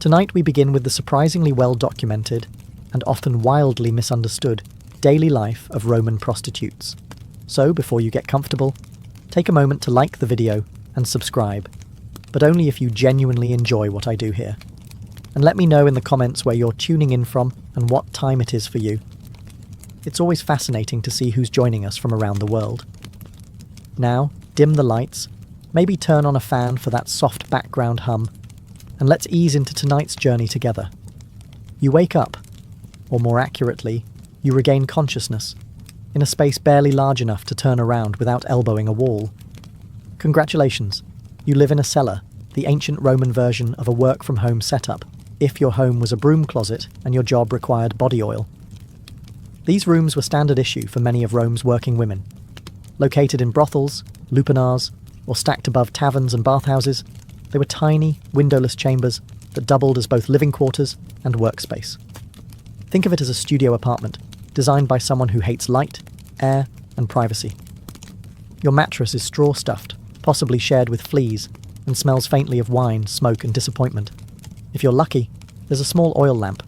Tonight we begin with the surprisingly well-documented, and often wildly misunderstood, daily life of Roman prostitutes. So, before you get comfortable, take a moment to like the video and subscribe, but only if you genuinely enjoy what I do here. And let me know in the comments where you're tuning in from and what time it is for you. It's always fascinating to see who's joining us from around the world. Now, dim the lights, maybe turn on a fan for that soft background hum, and let's ease into tonight's journey together. You wake up, or more accurately, you regain consciousness, in a space barely large enough to turn around without elbowing a wall. Congratulations, you live in a cellar, the ancient Roman version of a work-from-home setup, if your home was a broom closet and your job required body oil. These rooms were standard issue for many of Rome's working women. Located in brothels, lupanars, or stacked above taverns and bathhouses, they were tiny, windowless chambers that doubled as both living quarters and workspace. Think of it as a studio apartment, designed by someone who hates light, air, and privacy. Your mattress is straw-stuffed, possibly shared with fleas, and smells faintly of wine, smoke, and disappointment. If you're lucky, there's a small oil lamp.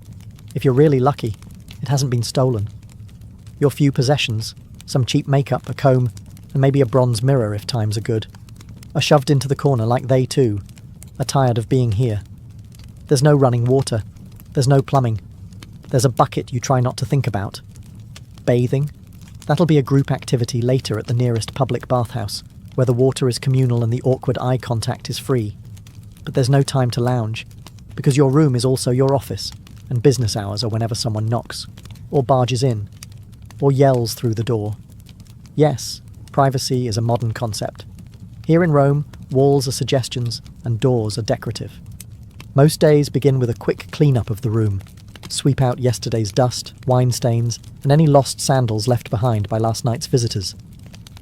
If you're really lucky, it hasn't been stolen. Your few possessions, some cheap makeup, a comb, and maybe a bronze mirror if times are good, are shoved into the corner like they too are tired of being here. There's no running water. There's no plumbing. There's a bucket you try not to think about. Bathing? That'll be a group activity later at the nearest public bathhouse, where the water is communal and the awkward eye contact is free. But there's no time to lounge, because your room is also your office, and business hours are whenever someone knocks, or barges in, or yells through the door. Yes, privacy is a modern concept. Here in Rome, walls are suggestions and doors are decorative. Most days begin with a quick clean-up of the room. Sweep out yesterday's dust, wine stains, and any lost sandals left behind by last night's visitors.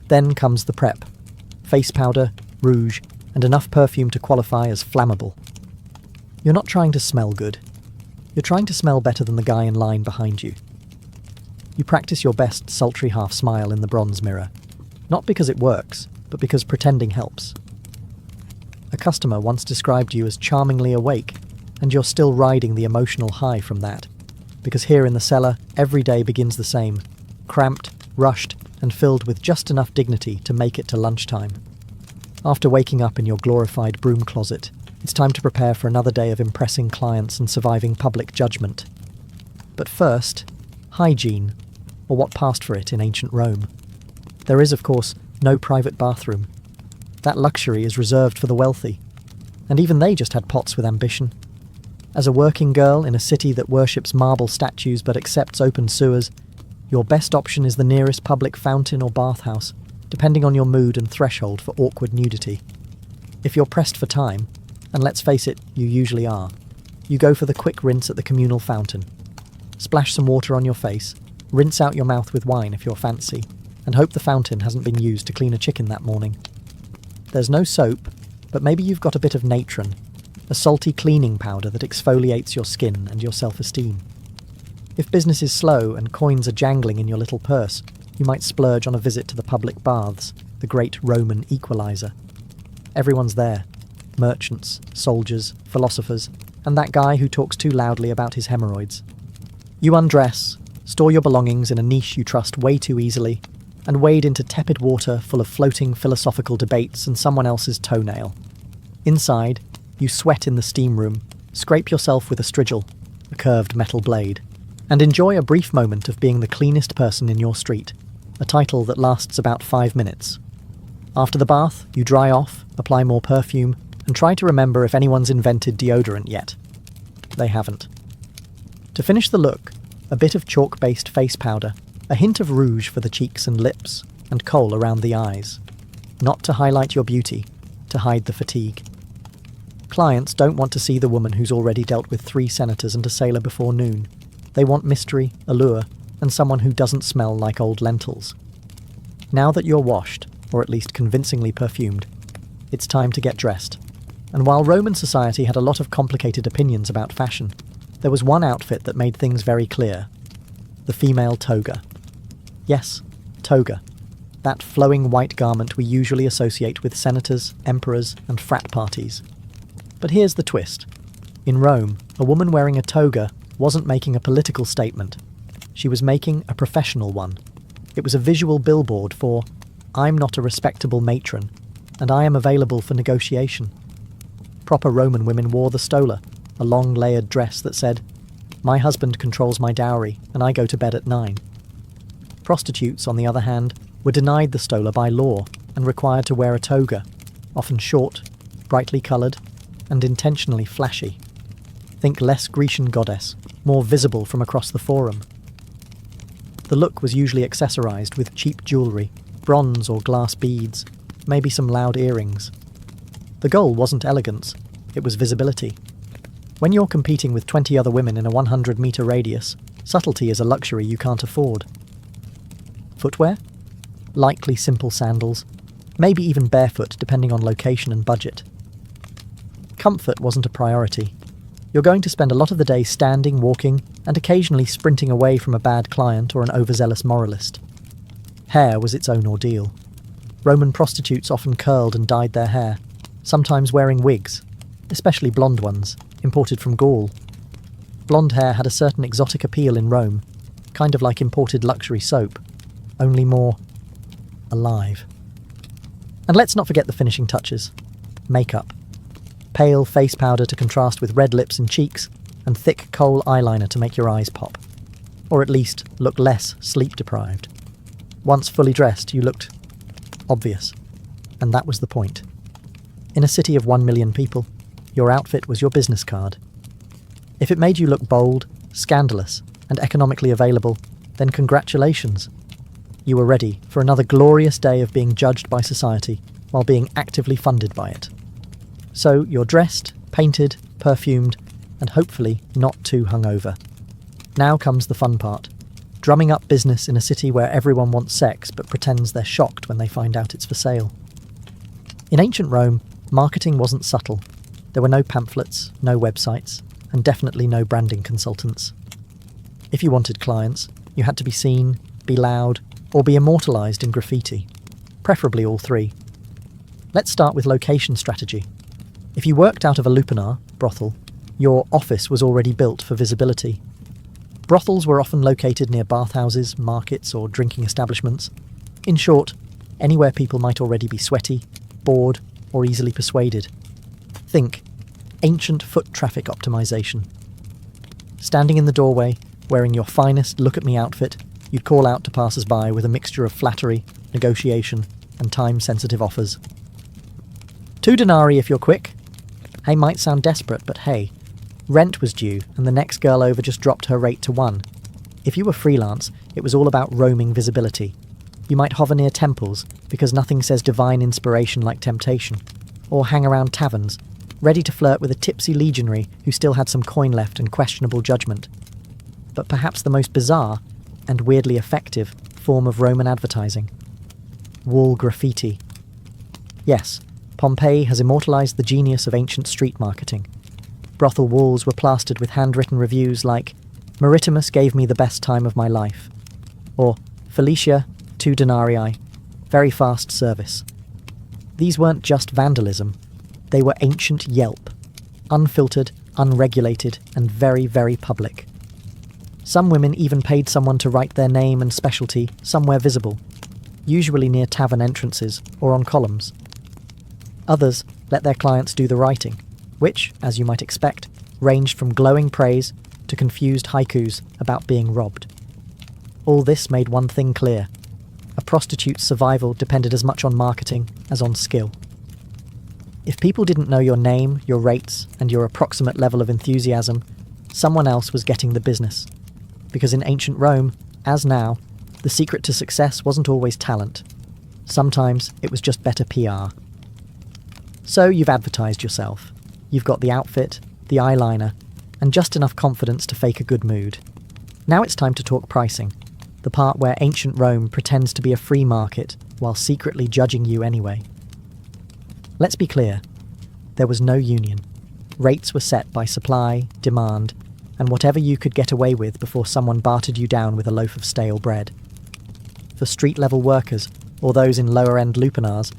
Then comes the prep. Face powder, rouge, and enough perfume to qualify as flammable. You're not trying to smell good. You're trying to smell better than the guy in line behind you. You practice your best sultry half-smile in the bronze mirror. Not because it works, but because pretending helps. A customer once described you as charmingly awake, and you're still riding the emotional high from that, because here in the cellar, every day begins the same, cramped, rushed, and filled with just enough dignity to make it to lunchtime. After waking up in your glorified broom closet, it's time to prepare for another day of impressing clients and surviving public judgment. But first, hygiene, or what passed for it in ancient Rome. There is, of course, no private bathroom. That luxury is reserved for the wealthy, and even they just had pots with ambition. As a working girl in a city that worships marble statues but accepts open sewers, your best option is the nearest public fountain or bathhouse, depending on your mood and threshold for awkward nudity. If you're pressed for time, and let's face it, you usually are, you go for the quick rinse at the communal fountain. Splash some water on your face, rinse out your mouth with wine if you're fancy, and hope the fountain hasn't been used to clean a chicken that morning. There's no soap, but maybe you've got a bit of natron, a salty cleaning powder that exfoliates your skin and your self-esteem. If business is slow and coins are jangling in your little purse, you might splurge on a visit to the public baths, the great Roman equalizer. Everyone's there. Merchants, soldiers, philosophers, and that guy who talks too loudly about his hemorrhoids. You undress, store your belongings in a niche you trust way too easily, and wade into tepid water full of floating philosophical debates and someone else's toenail. Inside, you sweat in the steam room, scrape yourself with a strigil, a curved metal blade, and enjoy a brief moment of being the cleanest person in your street, a title that lasts about 5 minutes. After the bath, you dry off, apply more perfume, and try to remember if anyone's invented deodorant yet. They haven't. To finish the look, a bit of chalk-based face powder, a hint of rouge for the cheeks and lips, and kohl around the eyes. Not to highlight your beauty, to hide the fatigue. Clients don't want to see the woman who's already dealt with 3 senators and a sailor before noon. They want mystery, allure, and someone who doesn't smell like old lentils. Now that you're washed, or at least convincingly perfumed, it's time to get dressed. And while Roman society had a lot of complicated opinions about fashion, there was one outfit that made things very clear. The female toga. Yes, toga. That flowing white garment we usually associate with senators, emperors, and frat parties. But here's the twist. In Rome, A woman wearing a toga wasn't making a political statement. She was making a professional one. It was a visual billboard for, "I'm not a respectable matron, and I am available for negotiation." Proper Roman women wore the stola, a long layered dress that said, "My husband controls my dowry, and I go to bed at 9. Prostitutes, on the other hand, were denied the stola by law and required to wear a toga, often short, brightly coloured, and intentionally flashy. Think less Grecian goddess, more visible from across the forum. The look was usually accessorised with cheap jewellery, bronze or glass beads, maybe some loud earrings. The goal wasn't elegance, it was visibility. When you're competing with 20 other women in a 100-metre radius, subtlety is a luxury you can't afford. Footwear? Likely simple sandals, maybe even barefoot depending on location and budget. Comfort wasn't a priority. You're going to spend a lot of the day standing, walking, and occasionally sprinting away from a bad client or an overzealous moralist. Hair was its own ordeal. Roman prostitutes often curled and dyed their hair, sometimes wearing wigs, especially blonde ones, imported from Gaul. Blonde hair had a certain exotic appeal in Rome, kind of like imported luxury soap, only more alive. And let's not forget the finishing touches. Makeup. Pale face powder to contrast with red lips and cheeks, and thick kohl eyeliner to make your eyes pop. Or at least look less sleep-deprived. Once fully dressed, you looked obvious. And that was the point. In a city of 1 million people, your outfit was your business card. If it made you look bold, scandalous, and economically available, then congratulations. You were ready for another glorious day of being judged by society while being actively funded by it. So you're dressed, painted, perfumed, and hopefully not too hungover. Now comes the fun part. Drumming up business in a city where everyone wants sex but pretends they're shocked when they find out it's for sale. In ancient Rome, marketing wasn't subtle. There were no pamphlets, no websites, and definitely no branding consultants. If you wanted clients, you had to be seen, be loud, or be immortalised in graffiti. Preferably all three. Let's start with location strategy. If you worked out of a lupanar, brothel, your office was already built for visibility. Brothels were often located near bathhouses, markets, or drinking establishments. In short, anywhere people might already be sweaty, bored, or easily persuaded. Think ancient foot traffic optimization. Standing in the doorway, wearing your finest look-at-me outfit, you'd call out to passers-by with a mixture of flattery, negotiation, and time-sensitive offers. 2 denarii if you're quick. Hey, might sound desperate, but hey, rent was due and the next girl over just dropped her rate to 1. If you were freelance, it was all about roaming visibility. You might hover near temples, because nothing says divine inspiration like temptation, or hang around taverns, ready to flirt with a tipsy legionary who still had some coin left and questionable judgment. But perhaps the most bizarre, and weirdly effective, form of Roman advertising. Wall graffiti. Yes, Pompeii has immortalised the genius of ancient street marketing. Brothel walls were plastered with handwritten reviews like, "Maritimus gave me the best time of my life," or "Felicia, 2 denarii, very fast service." These weren't just vandalism, they were ancient Yelp, unfiltered, unregulated, and very, very public. Some women even paid someone to write their name and specialty somewhere visible, usually near tavern entrances or on columns. Others let their clients do the writing, which, as you might expect, ranged from glowing praise to confused haikus about being robbed. All this made one thing clear. A prostitute's survival depended as much on marketing as on skill. If people didn't know your name, your rates, and your approximate level of enthusiasm, someone else was getting the business. Because in ancient Rome, as now, the secret to success wasn't always talent. Sometimes it was just better PR. So you've advertised yourself. You've got the outfit, the eyeliner, and just enough confidence to fake a good mood. Now it's time to talk pricing, the part where ancient Rome pretends to be a free market while secretly judging you anyway. Let's be clear, there was no union. Rates were set by supply, demand, and whatever you could get away with before someone bartered you down with a loaf of stale bread. For street-level workers, or those in lower-end lupanars,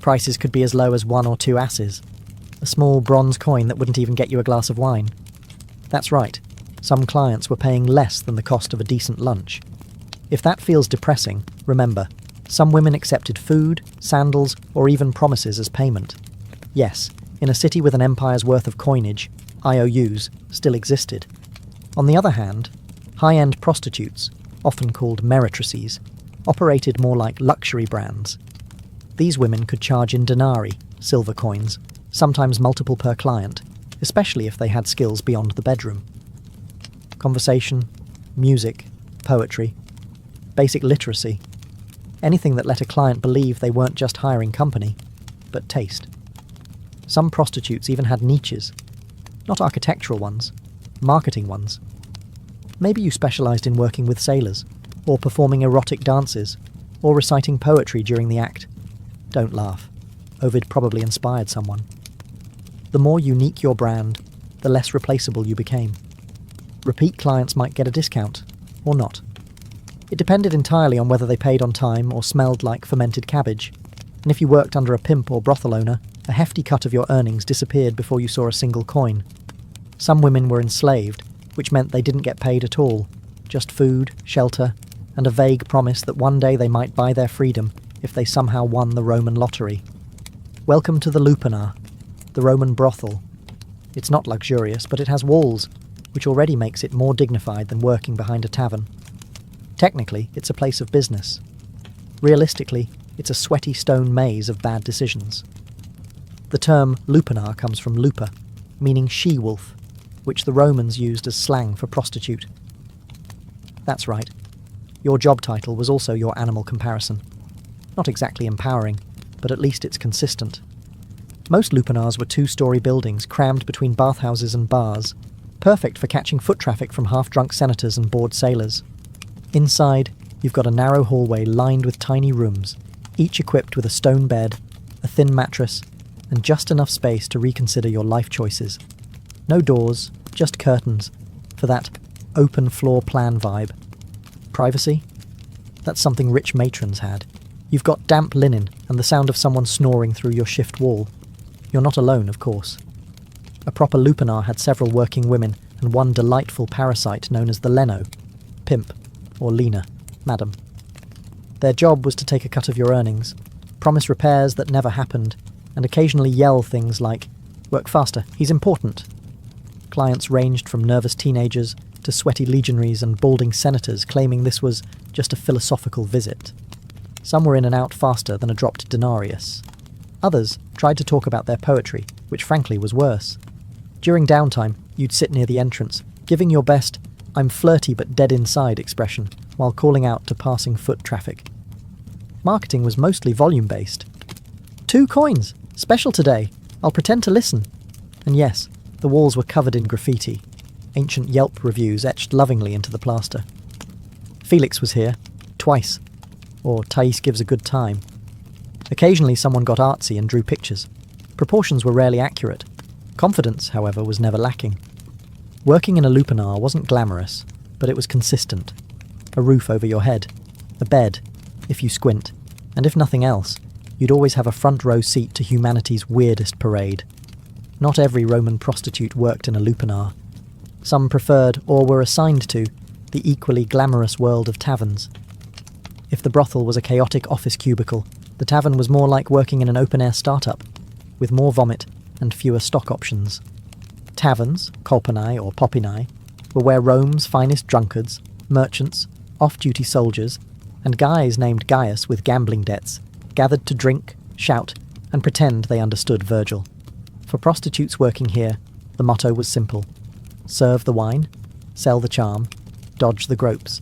prices could be as low as 1 or 2 asses, a small bronze coin that wouldn't even get you a glass of wine. That's right, some clients were paying less than the cost of a decent lunch. If that feels depressing, remember, some women accepted food, sandals, or even promises as payment. Yes, in a city with an empire's worth of coinage, IOUs still existed. On the other hand, high-end prostitutes, often called meretrices, operated more like luxury brands. These women could charge in denarii, silver coins, sometimes multiple per client, especially if they had skills beyond the bedroom. Conversation, music, poetry, basic literacy, anything that let a client believe they weren't just hiring company, but taste. Some prostitutes even had niches, not architectural ones, marketing ones. Maybe you specialised in working with sailors, or performing erotic dances, or reciting poetry during the act. Don't laugh. Ovid probably inspired someone. The more unique your brand, the less replaceable you became. Repeat clients might get a discount, or not. It depended entirely on whether they paid on time or smelled like fermented cabbage, and if you worked under a pimp or brothel owner, a hefty cut of your earnings disappeared before you saw a single coin. Some women were enslaved, which meant they didn't get paid at all, just food, shelter, and a vague promise that one day they might buy their freedom if they somehow won the Roman lottery. Welcome to the lupanar, the Roman brothel. It's not luxurious, but it has walls, which already makes it more dignified than working behind a tavern. Technically, it's a place of business. Realistically, it's a sweaty stone maze of bad decisions. The term lupanar comes from lupa, meaning she-wolf, which the Romans used as slang for prostitute. That's right. Your job title was also your animal comparison. Not exactly empowering, but at least it's consistent. Most lupanars were two-story buildings crammed between bathhouses and bars, perfect for catching foot traffic from half-drunk senators and bored sailors. Inside, you've got a narrow hallway lined with tiny rooms, each equipped with a stone bed, a thin mattress, and just enough space to reconsider your life choices. No doors, just curtains, for that open floor plan vibe. Privacy? That's something rich matrons had. You've got damp linen and the sound of someone snoring through your shift wall. You're not alone, of course. A proper lupanar had several working women and one delightful parasite known as the leno, pimp, or lena, madam. Their job was to take a cut of your earnings, promise repairs that never happened, and occasionally yell things like, "Work faster, he's important." Clients ranged from nervous teenagers to sweaty legionaries and balding senators claiming this was just a philosophical visit. Some were in and out faster than a dropped denarius. Others tried to talk about their poetry, which frankly was worse. During downtime, you'd sit near the entrance, giving your best "I'm flirty but dead inside" expression, while calling out to passing foot traffic. Marketing was mostly volume-based. 2 coins! Special today! I'll pretend to listen. And yes, the walls were covered in graffiti, ancient Yelp reviews etched lovingly into the plaster. Felix was here, twice, or Thais gives a good time. Occasionally someone got artsy and drew pictures. Proportions were rarely accurate. Confidence, however, was never lacking. Working in a lupanar wasn't glamorous, but it was consistent. A roof over your head, a bed, if you squint, and if nothing else, you'd always have a front row seat to humanity's weirdest parade. Not every Roman prostitute worked in a lupanar. Some preferred, or were assigned to, the equally glamorous world of taverns. If the brothel was a chaotic office cubicle, the tavern was more like working in an open-air startup, with more vomit and fewer stock options. Taverns, kolpanai or popinai, were where Rome's finest drunkards, merchants, off-duty soldiers, and guys named Gaius with gambling debts gathered to drink, shout, and pretend they understood Virgil. For prostitutes working here, the motto was simple: serve the wine, sell the charm, dodge the gropes.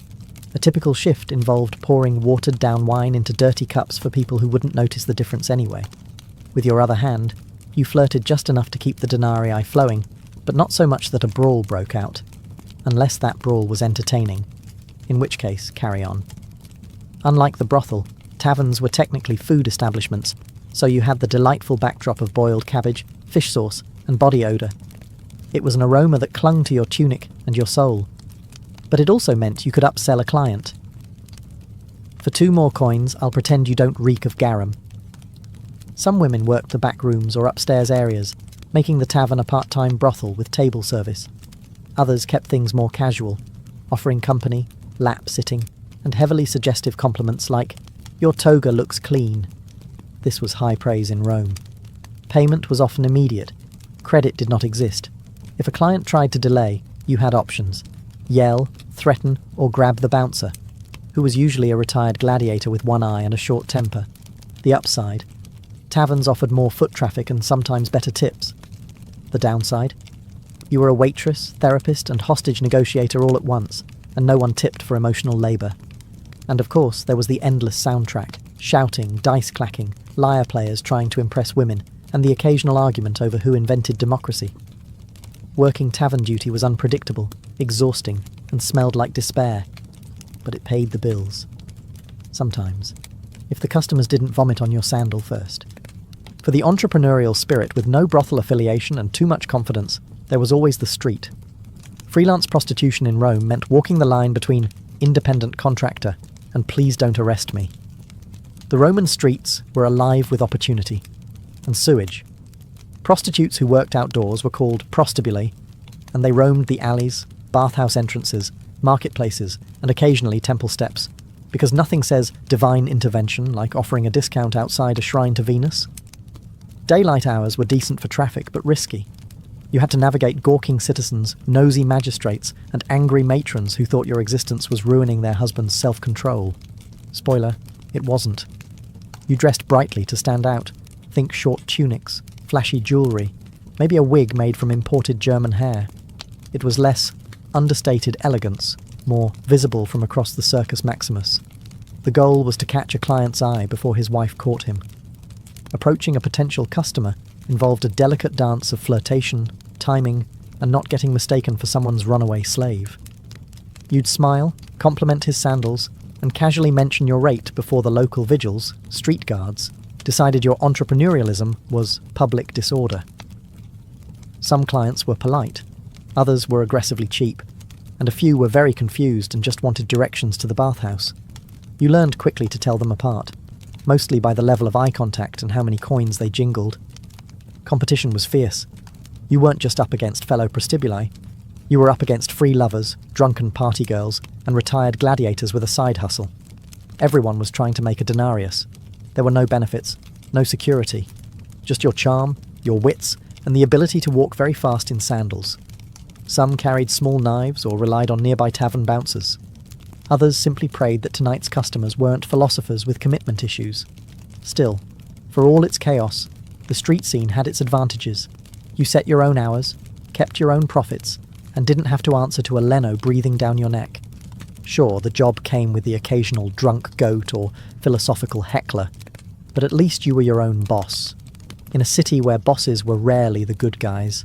A typical shift involved pouring watered-down wine into dirty cups for people who wouldn't notice the difference anyway. With your other hand, you flirted just enough to keep the denarii flowing, but not so much that a brawl broke out. Unless that brawl was entertaining, in which case, carry on. Unlike the brothel, taverns were technically food establishments, so you had the delightful backdrop of boiled cabbage, fish sauce, and body odour. It was an aroma that clung to your tunic and your soul. But it also meant you could upsell a client. For 2 more coins, I'll pretend you don't reek of garum. Some women worked the back rooms or upstairs areas, making the tavern a part-time brothel with table service. Others kept things more casual, offering company, lap-sitting, and heavily suggestive compliments like, "Your toga looks clean." This was high praise in Rome. Payment was often immediate. Credit did not exist. If a client tried to delay, you had options: yell, threaten, or grab the bouncer, who was usually a retired gladiator with one eye and a short temper. The upside: taverns offered more foot traffic and sometimes better tips. The downside: you were a waitress, therapist, and hostage negotiator all at once, and no one tipped for emotional labour. And of course, there was the endless soundtrack: shouting, dice clacking, liar players trying to impress women, and the occasional argument over who invented democracy. Working tavern duty was unpredictable, exhausting, and smelled like despair. But it paid the bills. Sometimes, if the customers didn't vomit on your sandal first. For the entrepreneurial spirit with no brothel affiliation and too much confidence, there was always the street. Freelance prostitution in Rome meant walking the line between independent contractor and please don't arrest me. The Roman streets were alive with opportunity and sewage. Prostitutes who worked outdoors were called prostibuli, and they roamed the alleys, bathhouse entrances, marketplaces, and occasionally temple steps, because nothing says divine intervention like offering a discount outside a shrine to Venus. Daylight hours were decent for traffic, but risky. You had to navigate gawking citizens, nosy magistrates, and angry matrons who thought your existence was ruining their husband's self-control. Spoiler, it wasn't. You dressed brightly to stand out. Think short tunics, flashy jewellery, maybe a wig made from imported German hair. It was less understated elegance, more visible from across the Circus Maximus. The goal was to catch a client's eye before his wife caught him. Approaching a potential customer involved a delicate dance of flirtation, timing, and not getting mistaken for someone's runaway slave. You'd smile, compliment his sandals, and casually mention your rate before the local vigils, street guards, decided your entrepreneurialism was public disorder. Some clients were polite, others were aggressively cheap, and a few were very confused and just wanted directions to the bathhouse. You learned quickly to tell them apart, mostly by the level of eye contact and how many coins they jingled. Competition was fierce. You weren't just up against fellow prostibuli, you were up against free lovers, drunken party girls, and retired gladiators with a side hustle. Everyone was trying to make a denarius. There were no benefits, no security, just your charm, your wits, and the ability to walk very fast in sandals. Some carried small knives or relied on nearby tavern bouncers. Others simply prayed that tonight's customers weren't philosophers with commitment issues. Still, for all its chaos, the street scene had its advantages. You set your own hours, kept your own profits, and didn't have to answer to a Leno breathing down your neck. Sure, the job came with the occasional drunk goat or philosophical heckler, but at least you were your own boss, in a city where bosses were rarely the good guys.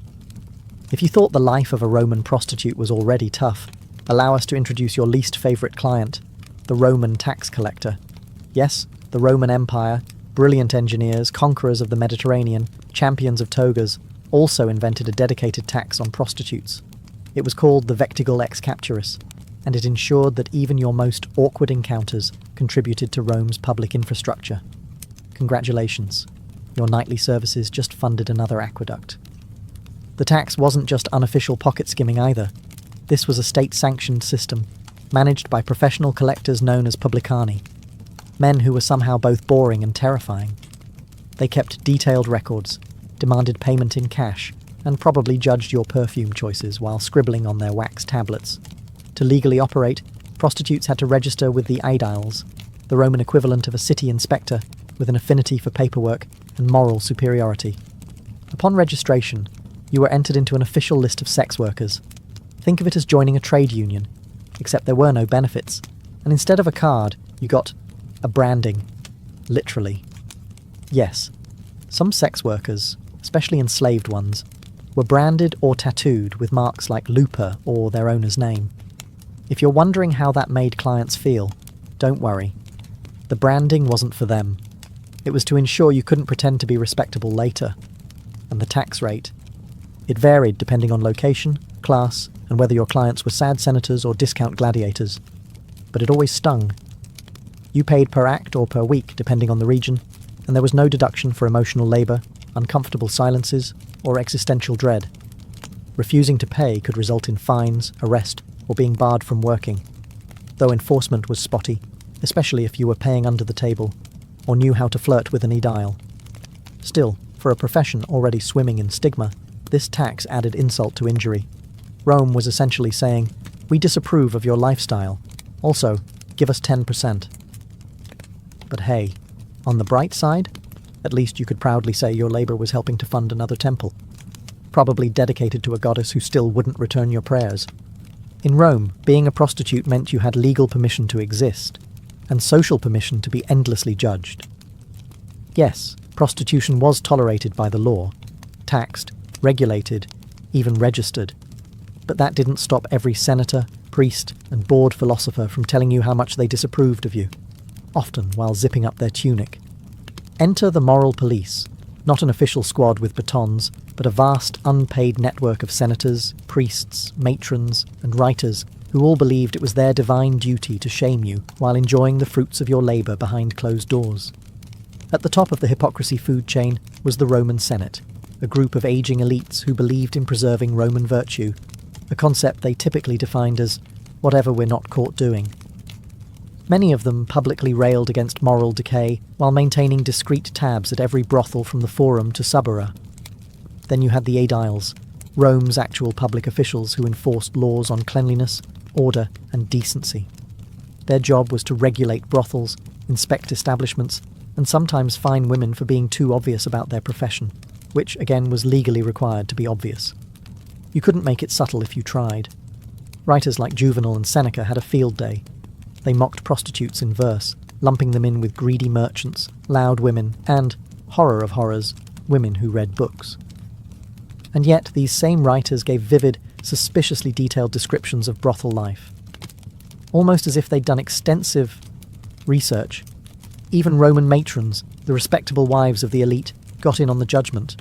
If you thought the life of a Roman prostitute was already tough, allow us to introduce your least favourite client, the Roman tax collector. Yes, the Roman Empire, brilliant engineers, conquerors of the Mediterranean, champions of togas, also invented a dedicated tax on prostitutes. It was called the vectigul ex capturis, and it ensured that even your most awkward encounters contributed to Rome's public infrastructure. Congratulations, your nightly services just funded another aqueduct. The tax wasn't just unofficial pocket skimming either. This was a state-sanctioned system, managed by professional collectors known as publicani, men who were somehow both boring and terrifying. They kept detailed records, demanded payment in cash, and probably judged your perfume choices while scribbling on their wax tablets. To legally operate, prostitutes had to register with the aediles, the Roman equivalent of a city inspector, with an affinity for paperwork and moral superiority. Upon registration, you were entered into an official list of sex workers. Think of it as joining a trade union, except there were no benefits, and instead of a card, you got a branding. Literally. Yes, some sex workers, especially enslaved ones, were branded or tattooed with marks like Looper or their owner's name. If you're wondering how that made clients feel, don't worry. The branding wasn't for them. It was to ensure you couldn't pretend to be respectable later. And the tax rate. It varied depending on location, class, and whether your clients were sad senators or discount gladiators. But it always stung. You paid per act or per week, depending on the region, and there was no deduction for emotional labour, uncomfortable silences, or existential dread. Refusing to pay could result in fines, arrest, or being barred from working, though enforcement was spotty, especially if you were paying under the table or knew how to flirt with an aedile. Still, for a profession already swimming in stigma, this tax added insult to injury. Rome was essentially saying, "We disapprove of your lifestyle. Also, give us 10%. But hey, on the bright side, at least you could proudly say your labour was helping to fund another temple, probably dedicated to a goddess who still wouldn't return your prayers. In Rome, being a prostitute meant you had legal permission to exist, and social permission to be endlessly judged. Yes, prostitution was tolerated by the law, taxed, regulated, even registered, but that didn't stop every senator, priest, and bored philosopher from telling you how much they disapproved of you, often while zipping up their tunic. Enter the moral police, not an official squad with batons, but a vast, unpaid network of senators, priests, matrons, and writers who all believed it was their divine duty to shame you while enjoying the fruits of your labour behind closed doors. At the top of the hypocrisy food chain was the Roman Senate, a group of ageing elites who believed in preserving Roman virtue, a concept they typically defined as whatever we're not caught doing. Many of them publicly railed against moral decay while maintaining discreet tabs at every brothel from the Forum to Subura. Then you had the aediles, Rome's actual public officials who enforced laws on cleanliness, order, and decency. Their job was to regulate brothels, inspect establishments, and sometimes fine women for being too obvious about their profession, which, again, was legally required to be obvious. You couldn't make it subtle if you tried. Writers like Juvenal and Seneca had a field day. They mocked prostitutes in verse, lumping them in with greedy merchants, loud women, and, horror of horrors, women who read books. And yet these same writers gave vivid, suspiciously detailed descriptions of brothel life. Almost as if they'd done extensive research. Even Roman matrons, the respectable wives of the elite, got in on the judgment.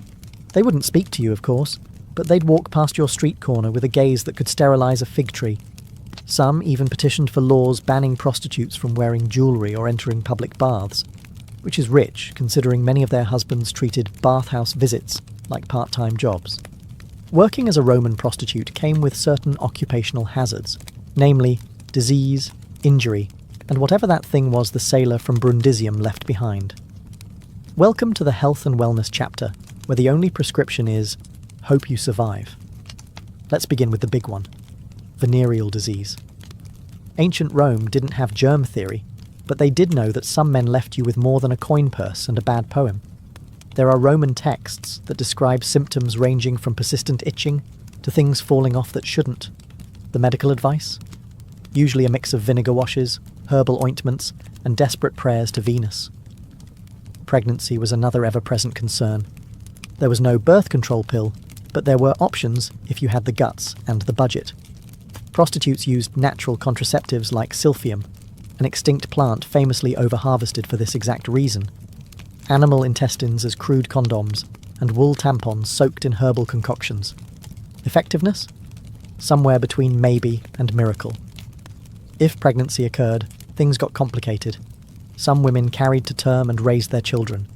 They wouldn't speak to you, of course, but they'd walk past your street corner with a gaze that could sterilise a fig tree. Some even petitioned for laws banning prostitutes from wearing jewellery or entering public baths, which is rich considering many of their husbands treated bathhouse visits like part-time jobs. Working as a Roman prostitute came with certain occupational hazards, namely disease, injury, and whatever that thing was the sailor from Brundisium left behind. Welcome to the health and wellness chapter, where the only prescription is, hope you survive. Let's begin with the big one. Venereal disease. Ancient Rome didn't have germ theory, but they did know that some men left you with more than a coin purse and a bad poem. There are Roman texts that describe symptoms ranging from persistent itching to things falling off that shouldn't. The medical advice? Usually a mix of vinegar washes, herbal ointments, and desperate prayers to Venus. Pregnancy was another ever-present concern. There was no birth control pill, but there were options if you had the guts and the budget. Prostitutes used natural contraceptives like silphium, an extinct plant famously over-harvested for this exact reason, animal intestines as crude condoms, and wool tampons soaked in herbal concoctions. Effectiveness? Somewhere between maybe and miracle. If pregnancy occurred, things got complicated. Some women carried to term and raised their children,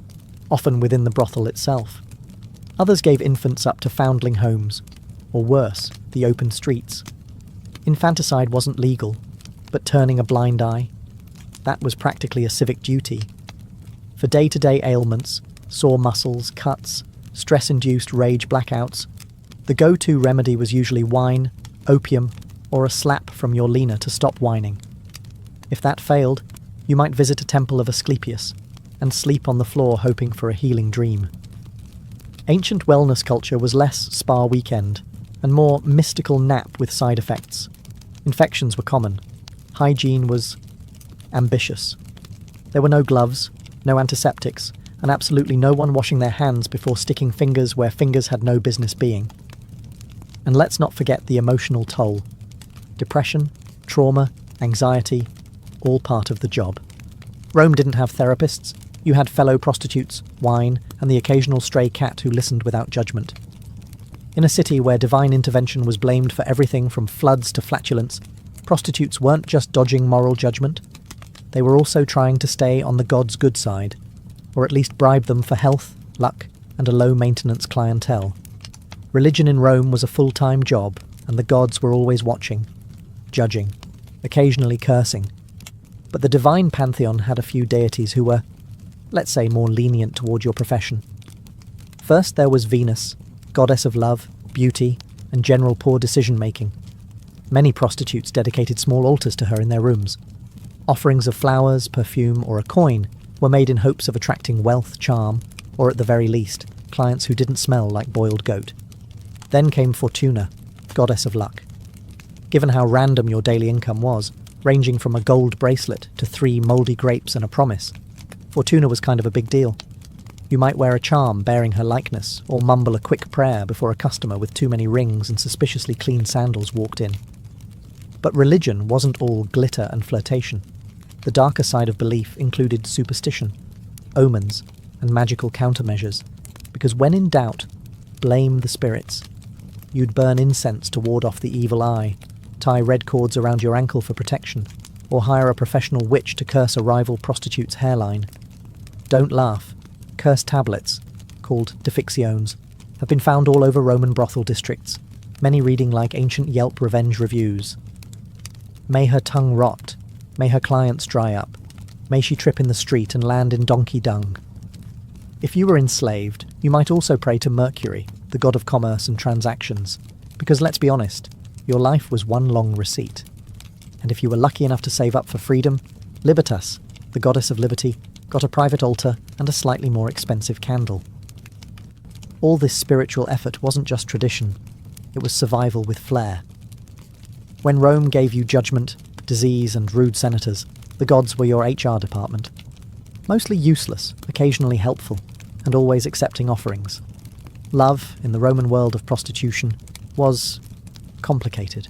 often within the brothel itself. Others gave infants up to foundling homes, or worse, the open streets. Infanticide wasn't legal, but turning a blind eye, that was practically a civic duty. For day-to-day ailments, sore muscles, cuts, stress-induced rage blackouts, the go-to remedy was usually wine, opium, or a slap from your leaner to stop whining. If that failed, you might visit a temple of Asclepius and sleep on the floor hoping for a healing dream. Ancient wellness culture was less spa weekend and more mystical nap with side effects. Infections were common. Hygiene was ambitious. There were no gloves, no antiseptics, and absolutely no one washing their hands before sticking fingers where fingers had no business being. And let's not forget the emotional toll. Depression, trauma, anxiety, all part of the job. Rome didn't have therapists. You had fellow prostitutes, wine, and the occasional stray cat who listened without judgment. In a city where divine intervention was blamed for everything from floods to flatulence, prostitutes weren't just dodging moral judgment. They were also trying to stay on the gods' good side, or at least bribe them for health, luck, and a low-maintenance clientele. Religion in Rome was a full-time job, and the gods were always watching, judging, occasionally cursing. But the divine pantheon had a few deities who were, let's say, more lenient toward your profession. First there was Venus, goddess of love, beauty, and general poor decision-making. Many prostitutes dedicated small altars to her in their rooms. Offerings of flowers, perfume, or a coin were made in hopes of attracting wealth, charm, or at the very least, clients who didn't smell like boiled goat. Then came Fortuna, goddess of luck. Given how random your daily income was, ranging from a gold bracelet to 3 mouldy grapes and a promise, Fortuna was kind of a big deal. You might wear a charm bearing her likeness, or mumble a quick prayer before a customer with too many rings and suspiciously clean sandals walked in. But religion wasn't all glitter and flirtation. The darker side of belief included superstition, omens, and magical countermeasures, because when in doubt, blame the spirits. You'd burn incense to ward off the evil eye, tie red cords around your ankle for protection, or hire a professional witch to curse a rival prostitute's hairline. Don't laugh. Cursed tablets, called defixiones, have been found all over Roman brothel districts, many reading like ancient Yelp revenge reviews. May her tongue rot, may her clients dry up, may she trip in the street and land in donkey dung. If you were enslaved, you might also pray to Mercury, the god of commerce and transactions, because let's be honest, your life was one long receipt. And if you were lucky enough to save up for freedom, Libertas, the goddess of liberty, got a private altar and a slightly more expensive candle. All this spiritual effort wasn't just tradition, it was survival with flair. When Rome gave you judgment, disease, and rude senators, the gods were your HR department. Mostly useless, occasionally helpful, and always accepting offerings. Love, in the Roman world of prostitution, was complicated.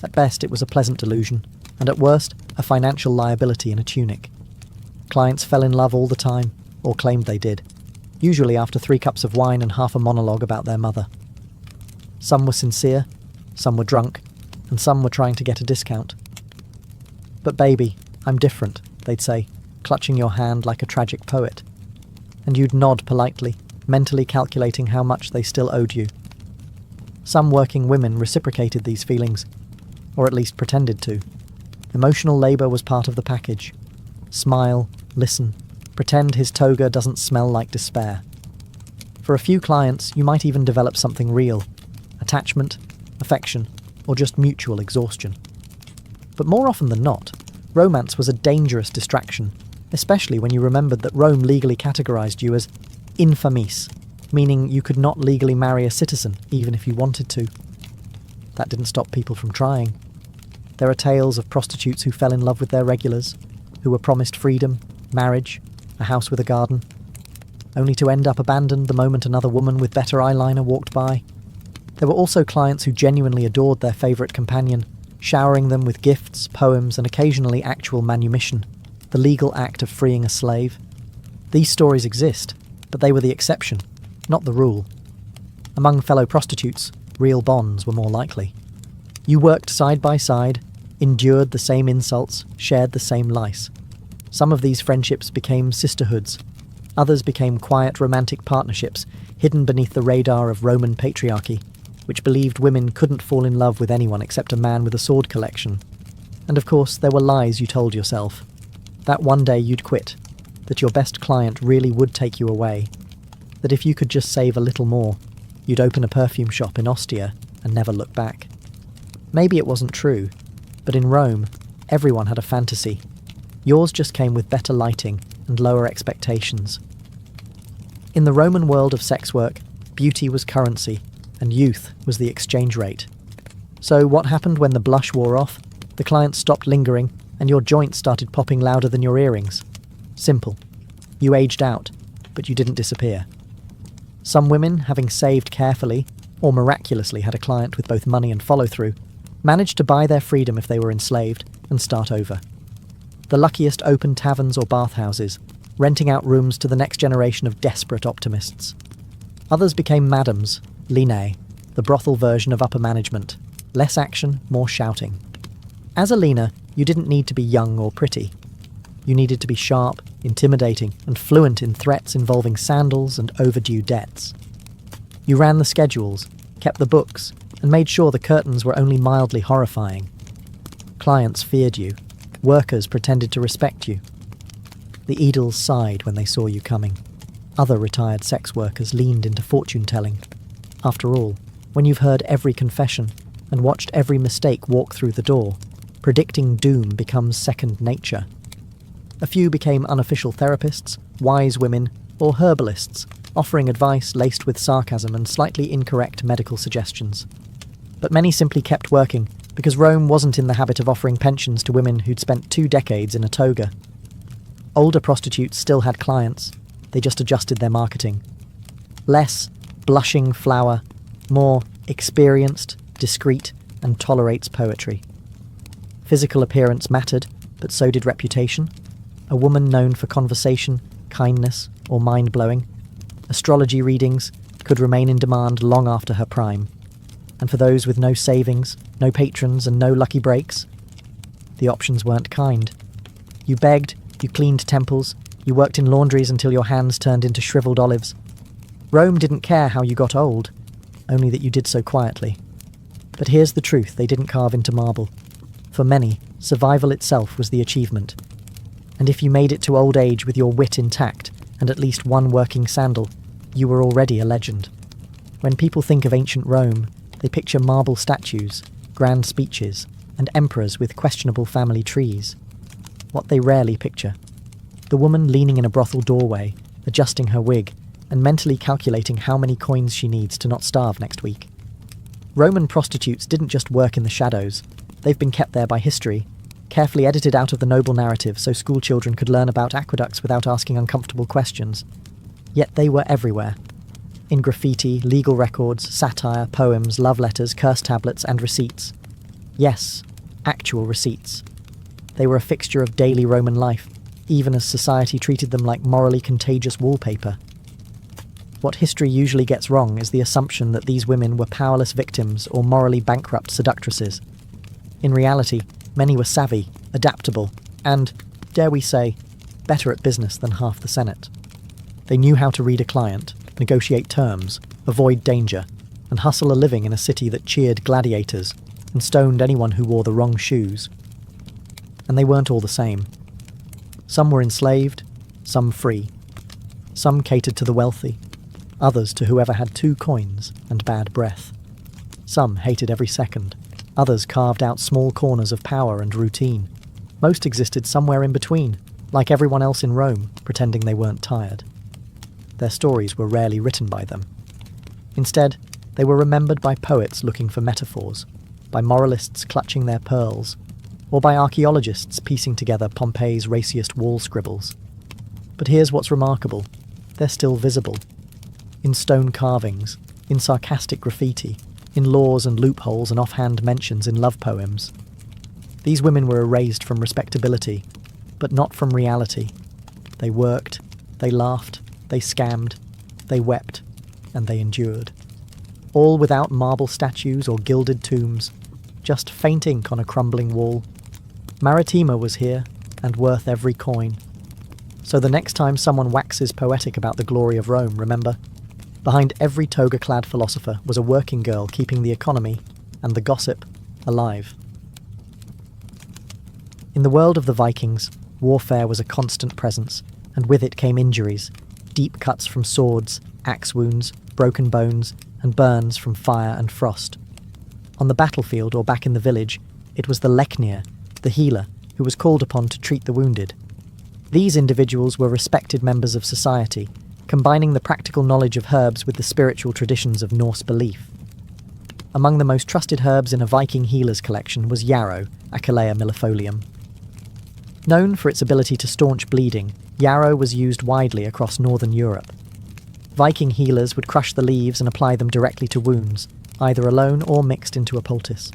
At best, it was a pleasant delusion, and at worst, a financial liability in a tunic. Clients fell in love all the time, or claimed they did, usually after 3 cups of wine and half a monologue about their mother. Some were sincere, some were drunk, and some were trying to get a discount. "But baby, I'm different," they'd say, clutching your hand like a tragic poet. And you'd nod politely, mentally calculating how much they still owed you. Some working women reciprocated these feelings, or at least pretended to. Emotional labour was part of the package. Smile, listen, pretend his toga doesn't smell like despair. For a few clients, you might even develop something real: attachment, affection, or just mutual exhaustion. But more often than not, romance was a dangerous distraction, especially when you remembered that Rome legally categorized you as infamis, meaning you could not legally marry a citizen even if you wanted to. That didn't stop people from trying. There are tales of prostitutes who fell in love with their regulars, who were promised freedom, marriage, a house with a garden, only to end up abandoned the moment another woman with better eyeliner walked by. There were also clients who genuinely adored their favourite companion, showering them with gifts, poems, and occasionally actual manumission, the legal act of freeing a slave. These stories exist, but they were the exception, not the rule. Among fellow prostitutes, real bonds were more likely. You worked side by side, endured the same insults, shared the same lice. Some of these friendships became sisterhoods. Others became quiet romantic partnerships, hidden beneath the radar of Roman patriarchy, which believed women couldn't fall in love with anyone except a man with a sword collection. And of course, there were lies you told yourself. That one day you'd quit, that your best client really would take you away, that if you could just save a little more, you'd open a perfume shop in Ostia and never look back. Maybe it wasn't true, but in Rome, everyone had a fantasy. Yours just came with better lighting and lower expectations. In the Roman world of sex work, beauty was currency, and youth was the exchange rate. So what happened when the blush wore off, the client stopped lingering, and your joints started popping louder than your earrings? Simple. You aged out, but you didn't disappear. Some women, having saved carefully, or miraculously had a client with both money and follow-through, managed to buy their freedom if they were enslaved and start over. The luckiest opened taverns or bathhouses, renting out rooms to the next generation of desperate optimists. Others became madams, Line, the brothel version of upper management. Less action, more shouting. As a Lena, you didn't need to be young or pretty. You needed to be sharp, intimidating, and fluent in threats involving sandals and overdue debts. You ran the schedules, kept the books, and made sure the curtains were only mildly horrifying. Clients feared you. Workers pretended to respect you. The Edels sighed when they saw you coming. Other retired sex workers leaned into fortune-telling. After all, when you've heard every confession and watched every mistake walk through the door, predicting doom becomes second nature. A few became unofficial therapists, wise women, or herbalists, offering advice laced with sarcasm and slightly incorrect medical suggestions. But many simply kept working, because Rome wasn't in the habit of offering pensions to women who'd spent 2 decades in a toga. Older prostitutes still had clients, they just adjusted their marketing. Less blushing flower, more experienced, discreet, and tolerates poetry. Physical appearance mattered, but so did reputation. A woman known for conversation, kindness, or mind-blowing. Astrology readings could remain in demand long after her prime. And for those with no savings, no patrons, and no lucky breaks, the options weren't kind. You begged, you cleaned temples, you worked in laundries until your hands turned into shriveled olives. Rome didn't care how you got old, only that you did so quietly. But here's the truth they didn't carve into marble. For many, survival itself was the achievement. And if you made it to old age with your wit intact and at least one working sandal, you were already a legend. When people think of ancient Rome, they picture marble statues, grand speeches, and emperors with questionable family trees. What they rarely picture: the woman leaning in a brothel doorway, adjusting her wig, and mentally calculating how many coins she needs to not starve next week. Roman prostitutes didn't just work in the shadows. They've been kept there by history, carefully edited out of the noble narrative so schoolchildren could learn about aqueducts without asking uncomfortable questions. Yet they were everywhere. In graffiti, legal records, satire, poems, love letters, curse tablets, and receipts. Yes, actual receipts. They were a fixture of daily Roman life, even as society treated them like morally contagious wallpaper. What history usually gets wrong is the assumption that these women were powerless victims or morally bankrupt seductresses. In reality, many were savvy, adaptable, and, dare we say, better at business than half the Senate. They knew how to read a client, negotiate terms, avoid danger, and hustle a living in a city that cheered gladiators and stoned anyone who wore the wrong shoes. And they weren't all the same. Some were enslaved, some free. Some catered to the wealthy, others to whoever had 2 coins and bad breath. Some hated every second, others carved out small corners of power and routine. Most existed somewhere in between, like everyone else in Rome, pretending they weren't tired. Their stories were rarely written by them. Instead, they were remembered by poets looking for metaphors, by moralists clutching their pearls, or by archaeologists piecing together Pompeii's raciest wall scribbles. But here's what's remarkable: they're still visible. In stone carvings, in sarcastic graffiti, in laws and loopholes and offhand mentions in love poems. These women were erased from respectability, but not from reality. They worked, they laughed, they scammed, they wept, and they endured. All without marble statues or gilded tombs, just faint ink on a crumbling wall. Maritima was here, and worth every coin. So the next time someone waxes poetic about the glory of Rome, remember, behind every toga-clad philosopher was a working girl keeping the economy, and the gossip, alive. In the world of the Vikings, warfare was a constant presence, and with it came injuries, deep cuts from swords, axe wounds, broken bones, and burns from fire and frost. On the battlefield or back in the village, it was the leknir, the healer, who was called upon to treat the wounded. These individuals were respected members of society, combining the practical knowledge of herbs with the spiritual traditions of Norse belief. Among the most trusted herbs in a Viking healer's collection was yarrow, Achillea millefolium. Known for its ability to staunch bleeding, yarrow was used widely across northern Europe. Viking healers would crush the leaves and apply them directly to wounds, either alone or mixed into a poultice.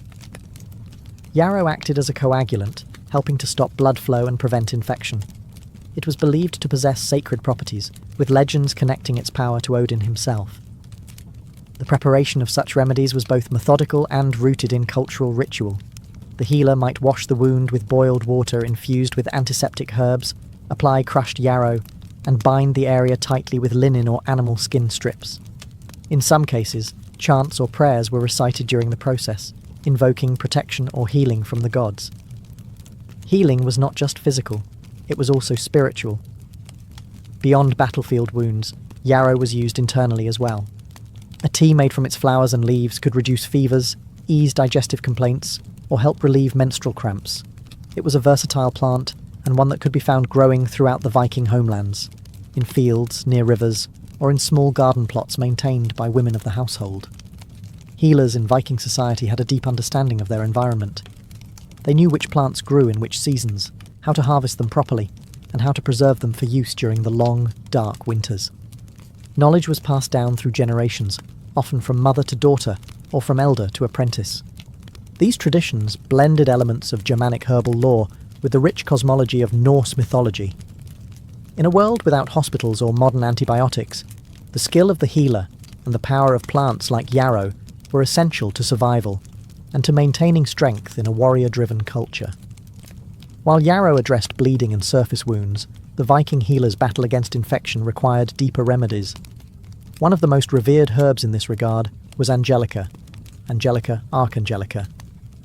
Yarrow acted as a coagulant, helping to stop blood flow and prevent infection. It was believed to possess sacred properties, with legends connecting its power to Odin himself. The preparation of such remedies was both methodical and rooted in cultural ritual. The healer might wash the wound with boiled water infused with antiseptic herbs, apply crushed yarrow, and bind the area tightly with linen or animal skin strips. In some cases, Chants or prayers were recited during the process, invoking protection or healing from the gods. Healing was not just physical, it was also spiritual. Beyond battlefield wounds, yarrow was used internally as well. A tea made from its flowers and leaves could reduce fevers, ease digestive complaints, or help relieve menstrual cramps. It was a versatile plant, and one that could be found growing throughout the Viking homelands, in fields, near rivers, or in small garden plots maintained by women of the household. Healers in Viking society had a deep understanding of their environment. They knew which plants grew in which seasons, how to harvest them properly, and how to preserve them for use during the long, dark winters. Knowledge was passed down through generations, often from mother to daughter, or from elder to apprentice. These traditions blended elements of Germanic herbal lore with the rich cosmology of Norse mythology. In a world without hospitals or modern antibiotics, the skill of the healer and the power of plants like yarrow were essential to survival and to maintaining strength in a warrior-driven culture. While yarrow addressed bleeding and surface wounds, the Viking healers' battle against infection required deeper remedies. One of the most revered herbs in this regard was Angelica, Angelica archangelica,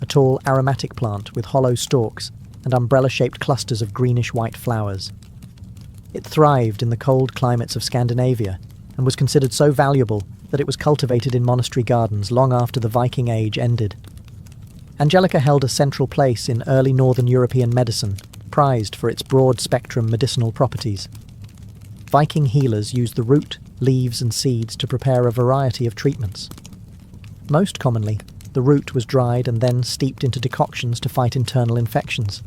a tall aromatic plant with hollow stalks and umbrella-shaped clusters of greenish-white flowers. It thrived in the cold climates of Scandinavia and was considered so valuable that it was cultivated in monastery gardens long after the Viking Age ended. Angelica held a central place in early Northern European medicine, prized for its broad-spectrum medicinal properties. Viking healers used the root, leaves and seeds to prepare a variety of treatments. Most commonly, the root was dried and then steeped into decoctions to fight internal infections.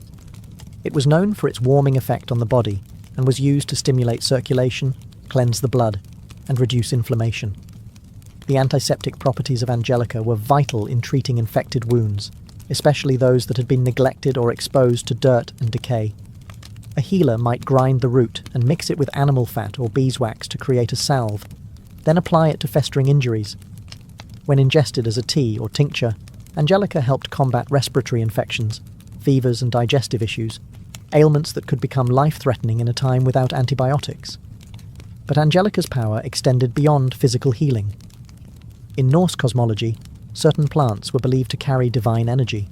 It was known for its warming effect on the body and was used to stimulate circulation, cleanse the blood, and reduce inflammation. The antiseptic properties of Angelica were vital in treating infected wounds, especially those that had been neglected or exposed to dirt and decay. A healer might grind the root and mix it with animal fat or beeswax to create a salve, then apply it to festering injuries. When ingested as a tea or tincture, Angelica helped combat respiratory infections, fevers and digestive issues, ailments that could become life-threatening in a time without antibiotics. But Angelica's power extended beyond physical healing. In Norse cosmology, certain plants were believed to carry divine energy.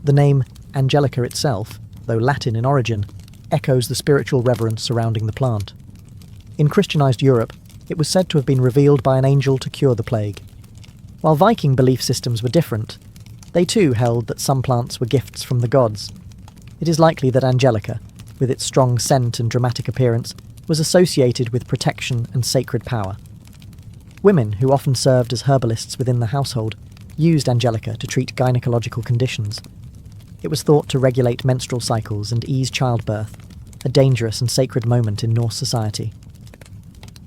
The name Angelica itself, though Latin in origin, echoes the spiritual reverence surrounding the plant. In Christianized Europe, it was said to have been revealed by an angel to cure the plague. While Viking belief systems were different, they too held that some plants were gifts from the gods. It is likely that Angelica, with its strong scent and dramatic appearance, was associated with protection and sacred power. Women, who often served as herbalists within the household, used Angelica to treat gynecological conditions. It was thought to regulate menstrual cycles and ease childbirth, a dangerous and sacred moment in Norse society.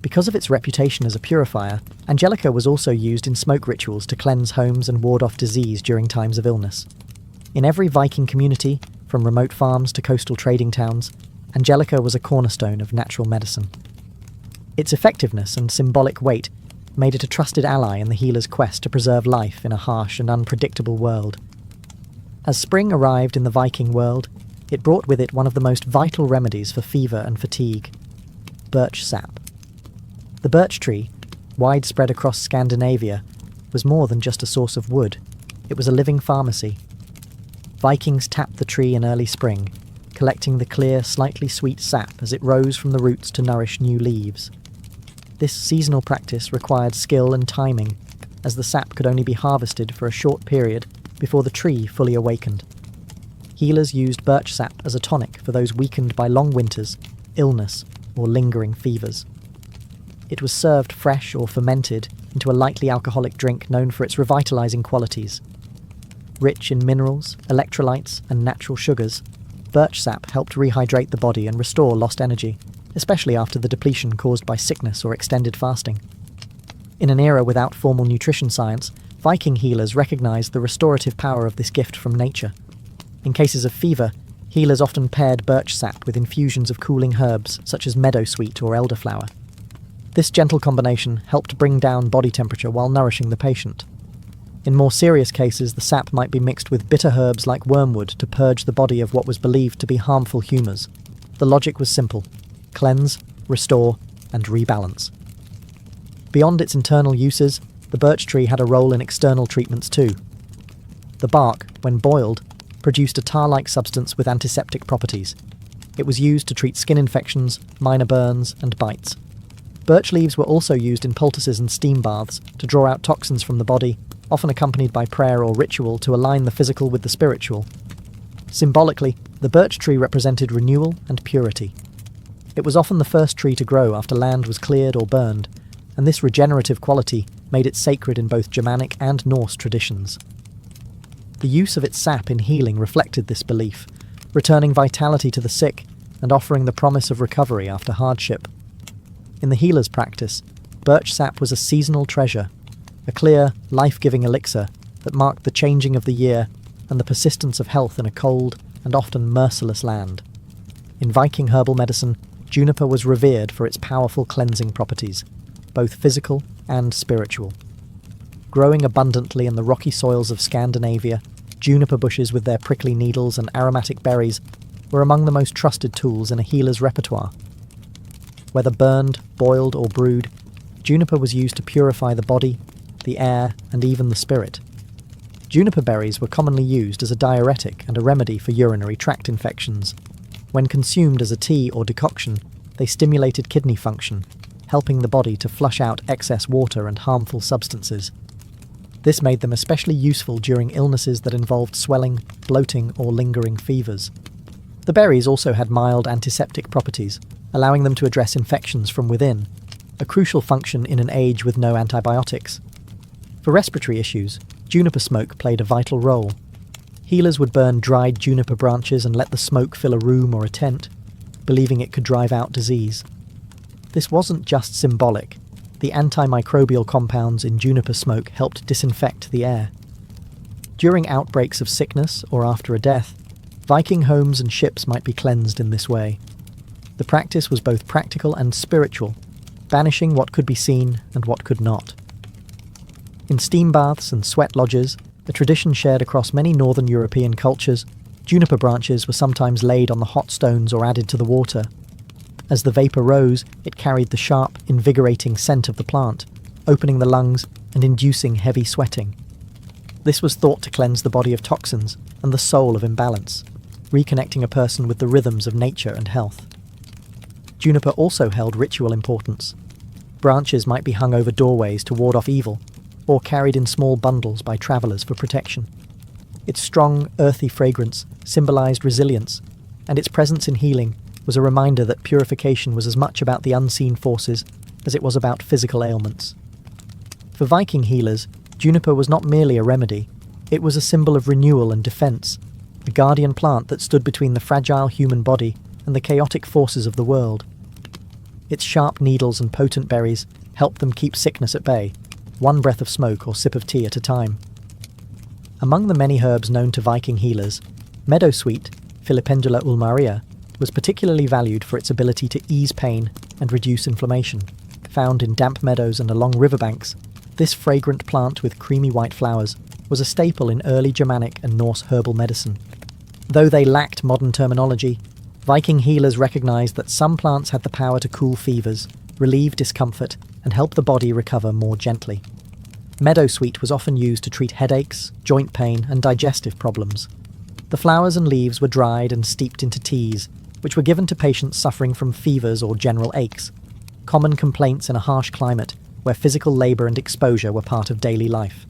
Because of its reputation as a purifier, Angelica was also used in smoke rituals to cleanse homes and ward off disease during times of illness. In every Viking community, from remote farms to coastal trading towns, Angelica was a cornerstone of natural medicine. Its effectiveness and symbolic weight made it a trusted ally in the healer's quest to preserve life in a harsh and unpredictable world. As spring arrived in the Viking world, it brought with it one of the most vital remedies for fever and fatigue: birch sap. The birch tree, widespread across Scandinavia, was more than just a source of wood. It was a living pharmacy. Vikings tapped the tree in early spring, collecting the clear, slightly sweet sap as it rose from the roots to nourish new leaves. This seasonal practice required skill and timing, as the sap could only be harvested for a short period before the tree fully awakened. Healers used birch sap as a tonic for those weakened by long winters, illness, or lingering fevers. It was served fresh or fermented into a lightly alcoholic drink known for its revitalizing qualities. Rich in minerals, electrolytes, and natural sugars, birch sap helped rehydrate the body and restore lost energy, especially after the depletion caused by sickness or extended fasting. In an era without formal nutrition science, Viking healers recognized the restorative power of this gift from nature. In cases of fever, healers often paired birch sap with infusions of cooling herbs such as meadowsweet or elderflower. This gentle combination helped bring down body temperature while nourishing the patient. In more serious cases, the sap might be mixed with bitter herbs like wormwood to purge the body of what was believed to be harmful humours. The logic was simple: cleanse, restore, and rebalance. Beyond its internal uses, The birch tree had a role in external treatments too. The bark, when boiled, produced a tar-like substance with antiseptic properties. It was used to treat skin infections, minor burns, and bites. Birch leaves were also used in poultices and steam baths to draw out toxins from the body, often accompanied by prayer or ritual to align the physical with the spiritual. Symbolically, the birch tree represented renewal and purity. It was often the first tree to grow after land was cleared or burned, and this regenerative quality made it sacred in both Germanic and Norse traditions. The use of its sap in healing reflected this belief, returning vitality to the sick and offering the promise of recovery after hardship. In the healer's practice, birch sap was a seasonal treasure, a clear, life-giving elixir that marked the changing of the year and the persistence of health in a cold and often merciless land. In Viking herbal medicine, juniper was revered for its powerful cleansing properties, both physical and spiritual. Growing abundantly in the rocky soils of Scandinavia, juniper bushes with their prickly needles and aromatic berries were among the most trusted tools in a healer's repertoire. Whether burned, boiled, or brewed, juniper was used to purify the body, the air, and even the spirit. Juniper berries were commonly used as a diuretic and a remedy for urinary tract infections. When consumed as a tea or decoction, they stimulated kidney function, helping the body to flush out excess water and harmful substances. This made them especially useful during illnesses that involved swelling, bloating, or lingering fevers. The berries also had mild antiseptic properties, allowing them to address infections from within, a crucial function in an age with no antibiotics. For respiratory issues, juniper smoke played a vital role. Healers would burn dried juniper branches and let the smoke fill a room or a tent, believing it could drive out disease. This wasn't just symbolic. The antimicrobial compounds in juniper smoke helped disinfect the air. During outbreaks of sickness or after a death, Viking homes and ships might be cleansed in this way. The practice was both practical and spiritual, banishing what could be seen and what could not. In steam baths and sweat lodges, a tradition shared across many northern European cultures, juniper branches were sometimes laid on the hot stones or added to the water. As the vapour rose, it carried the sharp, invigorating scent of the plant, opening the lungs and inducing heavy sweating. This was thought to cleanse the body of toxins and the soul of imbalance, reconnecting a person with the rhythms of nature and health. Juniper also held ritual importance. Branches might be hung over doorways to ward off evil, or carried in small bundles by travellers for protection. Its strong, earthy fragrance symbolised resilience, and its presence in healing was a reminder that purification was as much about the unseen forces as it was about physical ailments. For Viking healers, juniper was not merely a remedy, it was a symbol of renewal and defence, a guardian plant that stood between the fragile human body and the chaotic forces of the world. Its sharp needles and potent berries helped them keep sickness at bay, one breath of smoke or sip of tea at a time. Among the many herbs known to Viking healers, meadowsweet, Filipendula ulmaria, was particularly valued for its ability to ease pain and reduce inflammation. Found in damp meadows and along riverbanks, this fragrant plant with creamy white flowers was a staple in early Germanic and Norse herbal medicine. Though they lacked modern terminology, Viking healers recognized that some plants had the power to cool fevers, relieve discomfort, and help the body recover more gently. Meadowsweet was often used to treat headaches, joint pain, and digestive problems. The flowers and leaves were dried and steeped into teas, which were given to patients suffering from fevers or general aches, common complaints in a harsh climate where physical labour and exposure were part of daily life.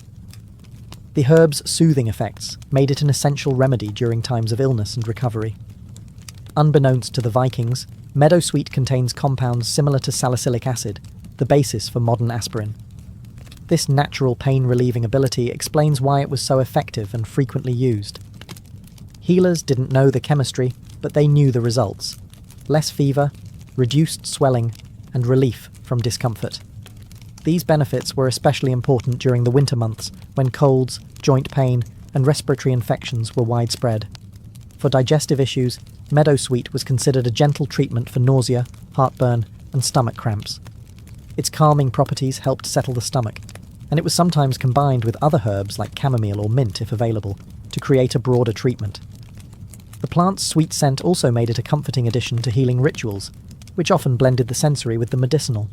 The herb's soothing effects made it an essential remedy during times of illness and recovery. Unbeknownst to the Vikings, meadowsweet contains compounds similar to salicylic acid, the basis for modern aspirin. This natural pain-relieving ability explains why it was so effective and frequently used. Healers didn't know the chemistry, but they knew the results. Less fever, reduced swelling, and relief from discomfort. These benefits were especially important during the winter months, when colds, joint pain, and respiratory infections were widespread. For digestive issues, meadowsweet was considered a gentle treatment for nausea, heartburn, and stomach cramps. Its calming properties helped settle the stomach, and it was sometimes combined with other herbs like chamomile or mint if available, to create a broader treatment. The plant's sweet scent also made it a comforting addition to healing rituals, which often blended the sensory with the medicinal.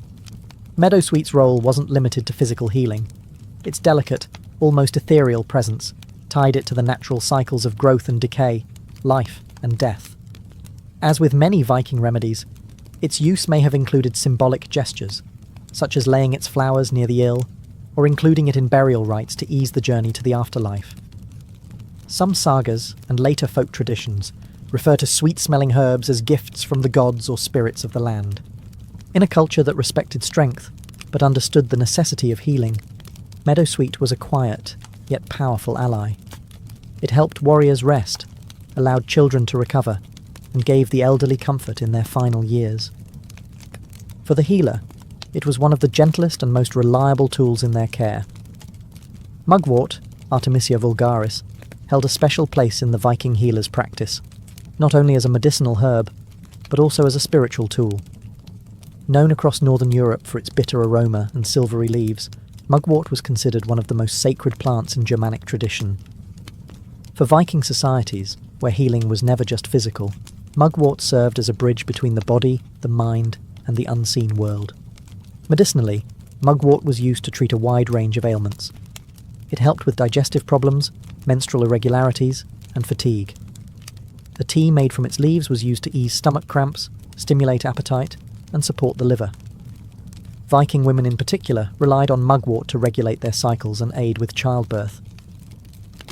Meadowsweet's role wasn't limited to physical healing. Its delicate, almost ethereal presence tied it to the natural cycles of growth and decay, life and death. As with many Viking remedies, its use may have included symbolic gestures, such as laying its flowers near the ill, or including it in burial rites to ease the journey to the afterlife. Some sagas and later folk traditions refer to sweet-smelling herbs as gifts from the gods or spirits of the land. In a culture that respected strength, but understood the necessity of healing, meadowsweet was a quiet, yet powerful ally. It helped warriors rest, allowed children to recover, and gave the elderly comfort in their final years. For the healer, it was one of the gentlest and most reliable tools in their care. Mugwort, Artemisia vulgaris, held a special place in the Viking healer's practice, not only as a medicinal herb, but also as a spiritual tool. Known across northern Europe for its bitter aroma and silvery leaves, mugwort was considered one of the most sacred plants in Germanic tradition. For Viking societies, where healing was never just physical, mugwort served as a bridge between the body, the mind, and the unseen world. Medicinally, mugwort was used to treat a wide range of ailments. It helped with digestive problems, menstrual irregularities, and fatigue. A tea made from its leaves was used to ease stomach cramps, stimulate appetite, and support the liver. Viking women in particular relied on mugwort to regulate their cycles and aid with childbirth.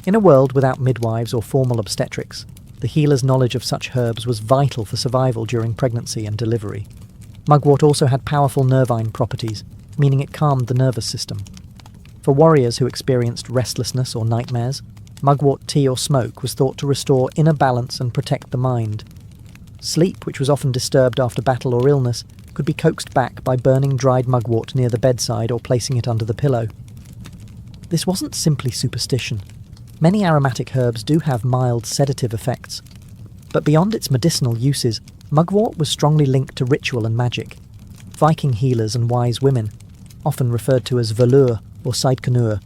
In a world without midwives or formal obstetrics, the healer's knowledge of such herbs was vital for survival during pregnancy and delivery. Mugwort also had powerful nervine properties, meaning it calmed the nervous system. For warriors who experienced restlessness or nightmares, mugwort tea or smoke was thought to restore inner balance and protect the mind. Sleep, which was often disturbed after battle or illness, could be coaxed back by burning dried mugwort near the bedside or placing it under the pillow. This wasn't simply superstition. Many aromatic herbs do have mild sedative effects, but beyond its medicinal uses, mugwort was strongly linked to ritual and magic. Viking healers and wise women, often referred to as valur or seidkunur,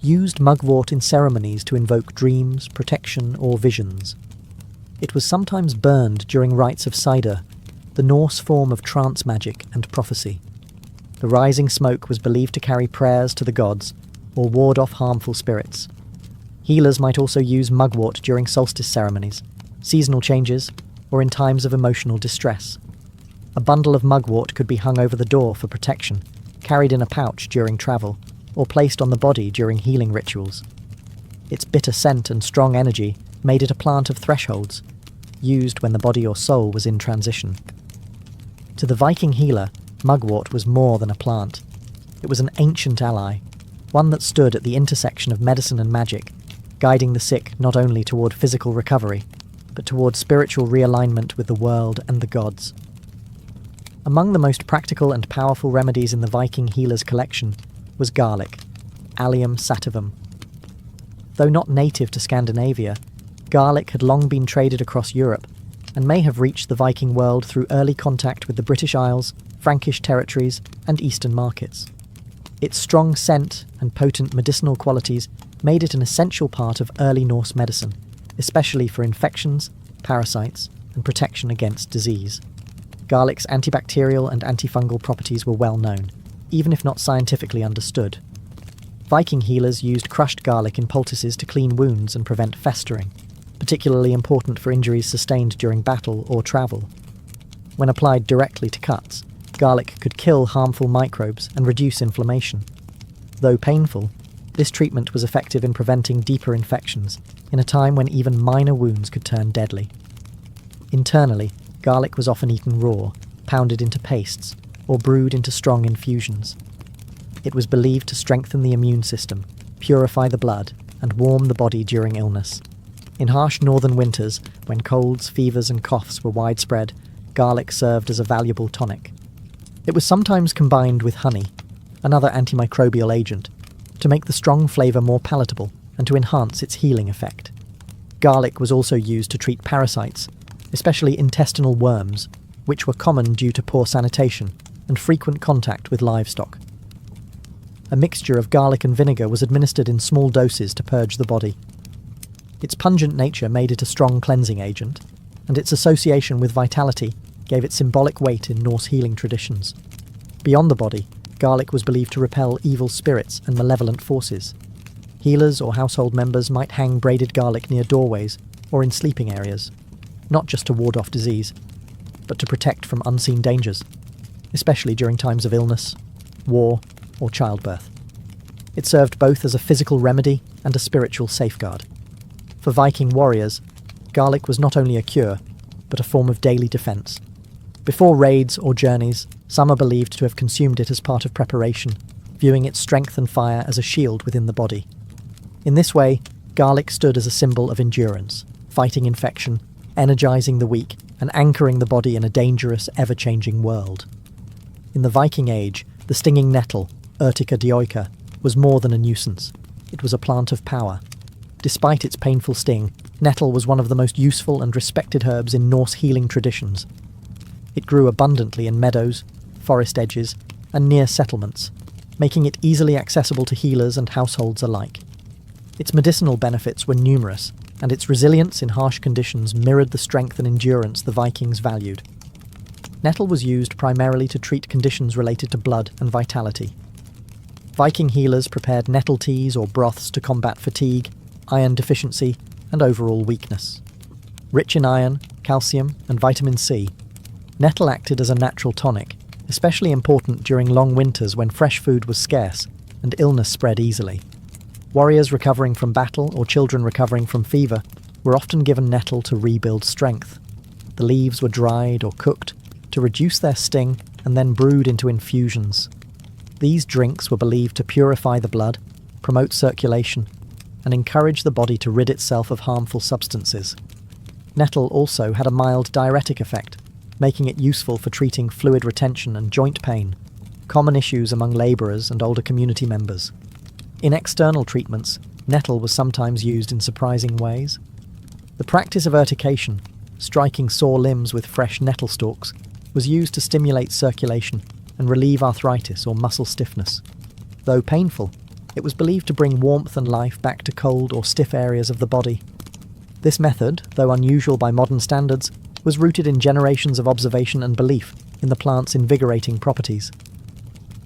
used mugwort in ceremonies to invoke dreams, protection, or visions. It was sometimes burned during rites of cider, the Norse form of trance magic and prophecy. The rising smoke was believed to carry prayers to the gods or ward off harmful spirits. Healers might also use mugwort during solstice ceremonies, seasonal changes, or in times of emotional distress. A bundle of mugwort could be hung over the door for protection, carried in a pouch during travel, or placed on the body during healing rituals. Its bitter scent and strong energy made it a plant of thresholds, used when the body or soul was in transition. To the Viking healer, mugwort was more than a plant. It was an ancient ally, one that stood at the intersection of medicine and magic, guiding the sick not only toward physical recovery, but toward spiritual realignment with the world and the gods. Among the most practical and powerful remedies in the Viking healer's collection was garlic, Allium sativum. Though not native to Scandinavia, garlic had long been traded across Europe and may have reached the Viking world through early contact with the British Isles, Frankish territories, and Eastern markets. Its strong scent and potent medicinal qualities made it an essential part of early Norse medicine, especially for infections, parasites, and protection against disease. Garlic's antibacterial and antifungal properties were well known, even if not scientifically understood. Viking healers used crushed garlic in poultices to clean wounds and prevent festering, particularly important for injuries sustained during battle or travel. When applied directly to cuts, garlic could kill harmful microbes and reduce inflammation. Though painful, this treatment was effective in preventing deeper infections, in a time when even minor wounds could turn deadly. Internally, garlic was often eaten raw, pounded into pastes, or brewed into strong infusions. It was believed to strengthen the immune system, purify the blood, and warm the body during illness. In harsh northern winters, when colds, fevers, and coughs were widespread, garlic served as a valuable tonic. It was sometimes combined with honey, another antimicrobial agent, to make the strong flavour more palatable and to enhance its healing effect. Garlic was also used to treat parasites, especially intestinal worms, which were common due to poor sanitation and frequent contact with livestock. A mixture of garlic and vinegar was administered in small doses to purge the body. Its pungent nature made it a strong cleansing agent, and its association with vitality gave it symbolic weight in Norse healing traditions. Beyond the body, garlic was believed to repel evil spirits and malevolent forces. Healers or household members might hang braided garlic near doorways or in sleeping areas, not just to ward off disease, but to protect from unseen dangers, especially during times of illness, war, or childbirth. It served both as a physical remedy and a spiritual safeguard. For Viking warriors, garlic was not only a cure, but a form of daily defence. Before raids or journeys, some are believed to have consumed it as part of preparation, viewing its strength and fire as a shield within the body. In this way, garlic stood as a symbol of endurance, fighting infection, energising the weak, and anchoring the body in a dangerous, ever-changing world. In the Viking Age, the stinging nettle, Urtica dioica, was more than a nuisance. It was a plant of power. Despite its painful sting, nettle was one of the most useful and respected herbs in Norse healing traditions. It grew abundantly in meadows, forest edges, and near settlements, making it easily accessible to healers and households alike. Its medicinal benefits were numerous, and its resilience in harsh conditions mirrored the strength and endurance the Vikings valued. Nettle was used primarily to treat conditions related to blood and vitality. Viking healers prepared nettle teas or broths to combat fatigue, iron deficiency, and overall weakness. Rich in iron, calcium, and vitamin C, nettle acted as a natural tonic, especially important during long winters when fresh food was scarce and illness spread easily. Warriors recovering from battle or children recovering from fever were often given nettle to rebuild strength. The leaves were dried or cooked to reduce their sting and then brewed into infusions. These drinks were believed to purify the blood, promote circulation, and encourage the body to rid itself of harmful substances. Nettle also had a mild diuretic effect, making it useful for treating fluid retention and joint pain, common issues among labourers and older community members. In external treatments, nettle was sometimes used in surprising ways. The practice of urtication, striking sore limbs with fresh nettle stalks, was used to stimulate circulation and relieve arthritis or muscle stiffness. Though painful, it was believed to bring warmth and life back to cold or stiff areas of the body. This method, though unusual by modern standards, was rooted in generations of observation and belief in the plant's invigorating properties.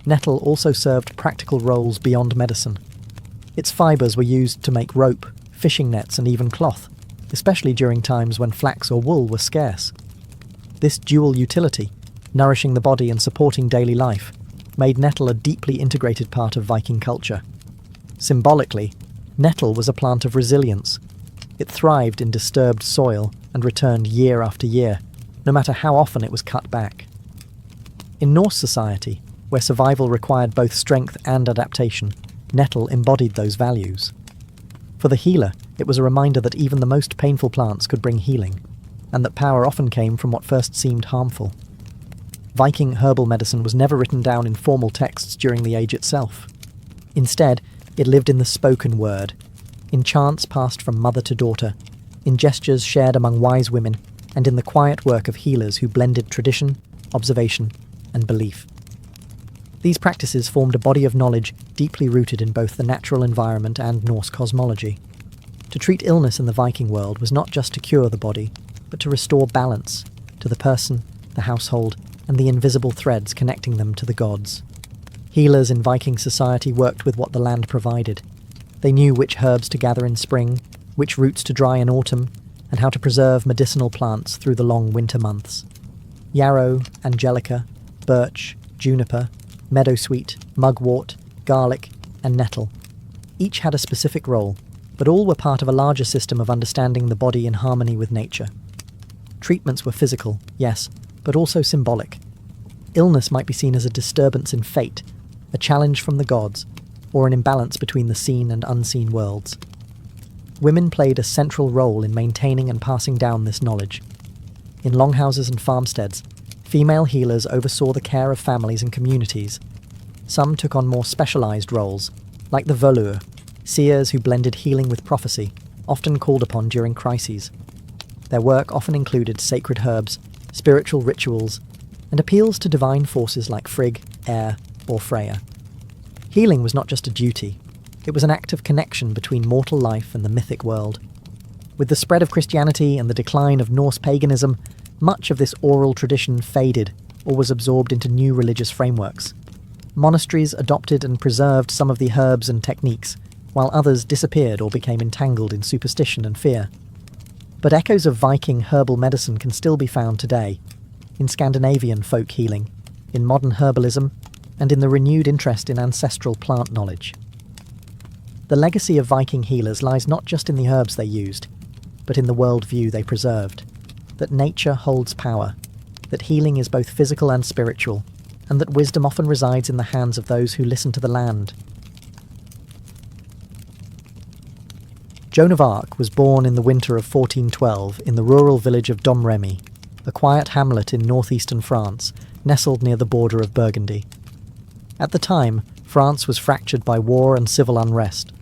Nettle also served practical roles beyond medicine. Its fibres were used to make rope, fishing nets, and even cloth, especially during times when flax or wool were scarce. This dual utility, nourishing the body and supporting daily life, made nettle a deeply integrated part of Viking culture. Symbolically, nettle was a plant of resilience. It thrived in disturbed soil and returned year after year, no matter how often it was cut back. In Norse society, where survival required both strength and adaptation, nettle embodied those values. For the healer, it was a reminder that even the most painful plants could bring healing, and that power often came from what first seemed harmful. Viking herbal medicine was never written down in formal texts during the age itself. Instead, it lived in the spoken word, in chants passed from mother to daughter, in gestures shared among wise women, and in the quiet work of healers who blended tradition, observation, and belief. These practices formed a body of knowledge deeply rooted in both the natural environment and Norse cosmology. To treat illness in the Viking world was not just to cure the body, but to restore balance to the person, the household, and the invisible threads connecting them to the gods. Healers in Viking society worked with what the land provided. They knew which herbs to gather in spring, which roots to dry in autumn, and how to preserve medicinal plants through the long winter months. Yarrow, angelica, birch, juniper, meadowsweet, mugwort, garlic, and nettle. Each had a specific role, but all were part of a larger system of understanding the body in harmony with nature. Treatments were physical, yes, but also symbolic. Illness might be seen as a disturbance in fate, a challenge from the gods, or an imbalance between the seen and unseen worlds. Women played a central role in maintaining and passing down this knowledge. In longhouses and farmsteads, female healers oversaw the care of families and communities. Some took on more specialised roles, like the volur, seers who blended healing with prophecy, often called upon during crises. Their work often included sacred herbs, spiritual rituals, and appeals to divine forces like Frigg, Air, or Freya. Healing was not just a duty, it was an act of connection between mortal life and the mythic world. With the spread of Christianity and the decline of Norse paganism, much of this oral tradition faded or was absorbed into new religious frameworks. Monasteries adopted and preserved some of the herbs and techniques, while others disappeared or became entangled in superstition and fear. But echoes of Viking herbal medicine can still be found today, in Scandinavian folk healing, in modern herbalism, and in the renewed interest in ancestral plant knowledge. The legacy of Viking healers lies not just in the herbs they used, but in the worldview they preserved, that nature holds power, that healing is both physical and spiritual, and that wisdom often resides in the hands of those who listen to the land. Joan of Arc was born in the winter of 1412 in the rural village of Domremy, a quiet hamlet in northeastern France, nestled near the border of Burgundy. At the time, France was fractured by war and civil unrest.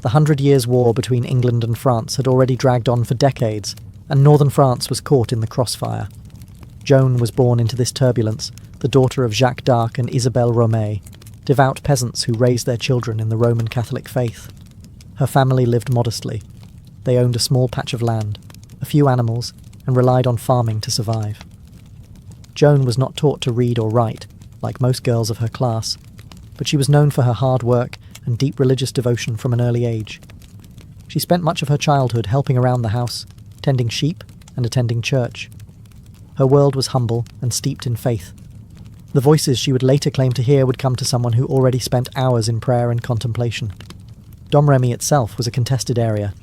The 100 Years' War between England and France had already dragged on for decades, and northern France was caught in the crossfire. Joan was born into this turbulence, the daughter of Jacques d'Arc and Isabelle Romay, devout peasants who raised their children in the Roman Catholic faith. Her family lived modestly. They owned a small patch of land, a few animals, and relied on farming to survive. Joan was not taught to read or write, like most girls of her class, but she was known for her hard work and deep religious devotion from an early age. She spent much of her childhood helping around the house, tending sheep and attending church. Her world was humble and steeped in faith. The voices she would later claim to hear would come to someone who already spent hours in prayer and contemplation. Domremy itself was a contested area.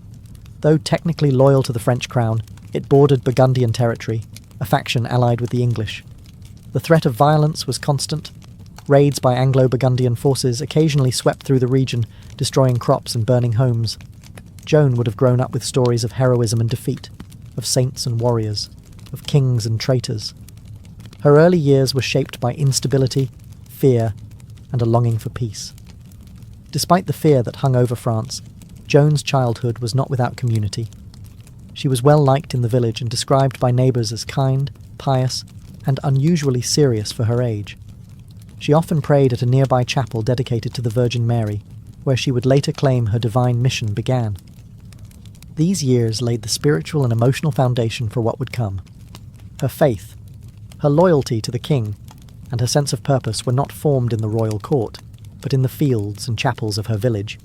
Though technically loyal to the French crown, it bordered Burgundian territory, a faction allied with the English. The threat of violence was constant. Raids by Anglo-Burgundian forces occasionally swept through the region, destroying crops and burning homes. Joan would have grown up with stories of heroism and defeat, of saints and warriors, of kings and traitors. Her early years were shaped by instability, fear, and a longing for peace. Despite the fear that hung over France, Joan's childhood was not without community. She was well liked in the village and described by neighbours as kind, pious, and unusually serious for her age. She often prayed at a nearby chapel dedicated to the Virgin Mary, where she would later claim her divine mission began. These years laid the spiritual and emotional foundation for what would come. Her faith, her loyalty to the king, and her sense of purpose were not formed in the royal court, but in the fields and chapels of her village.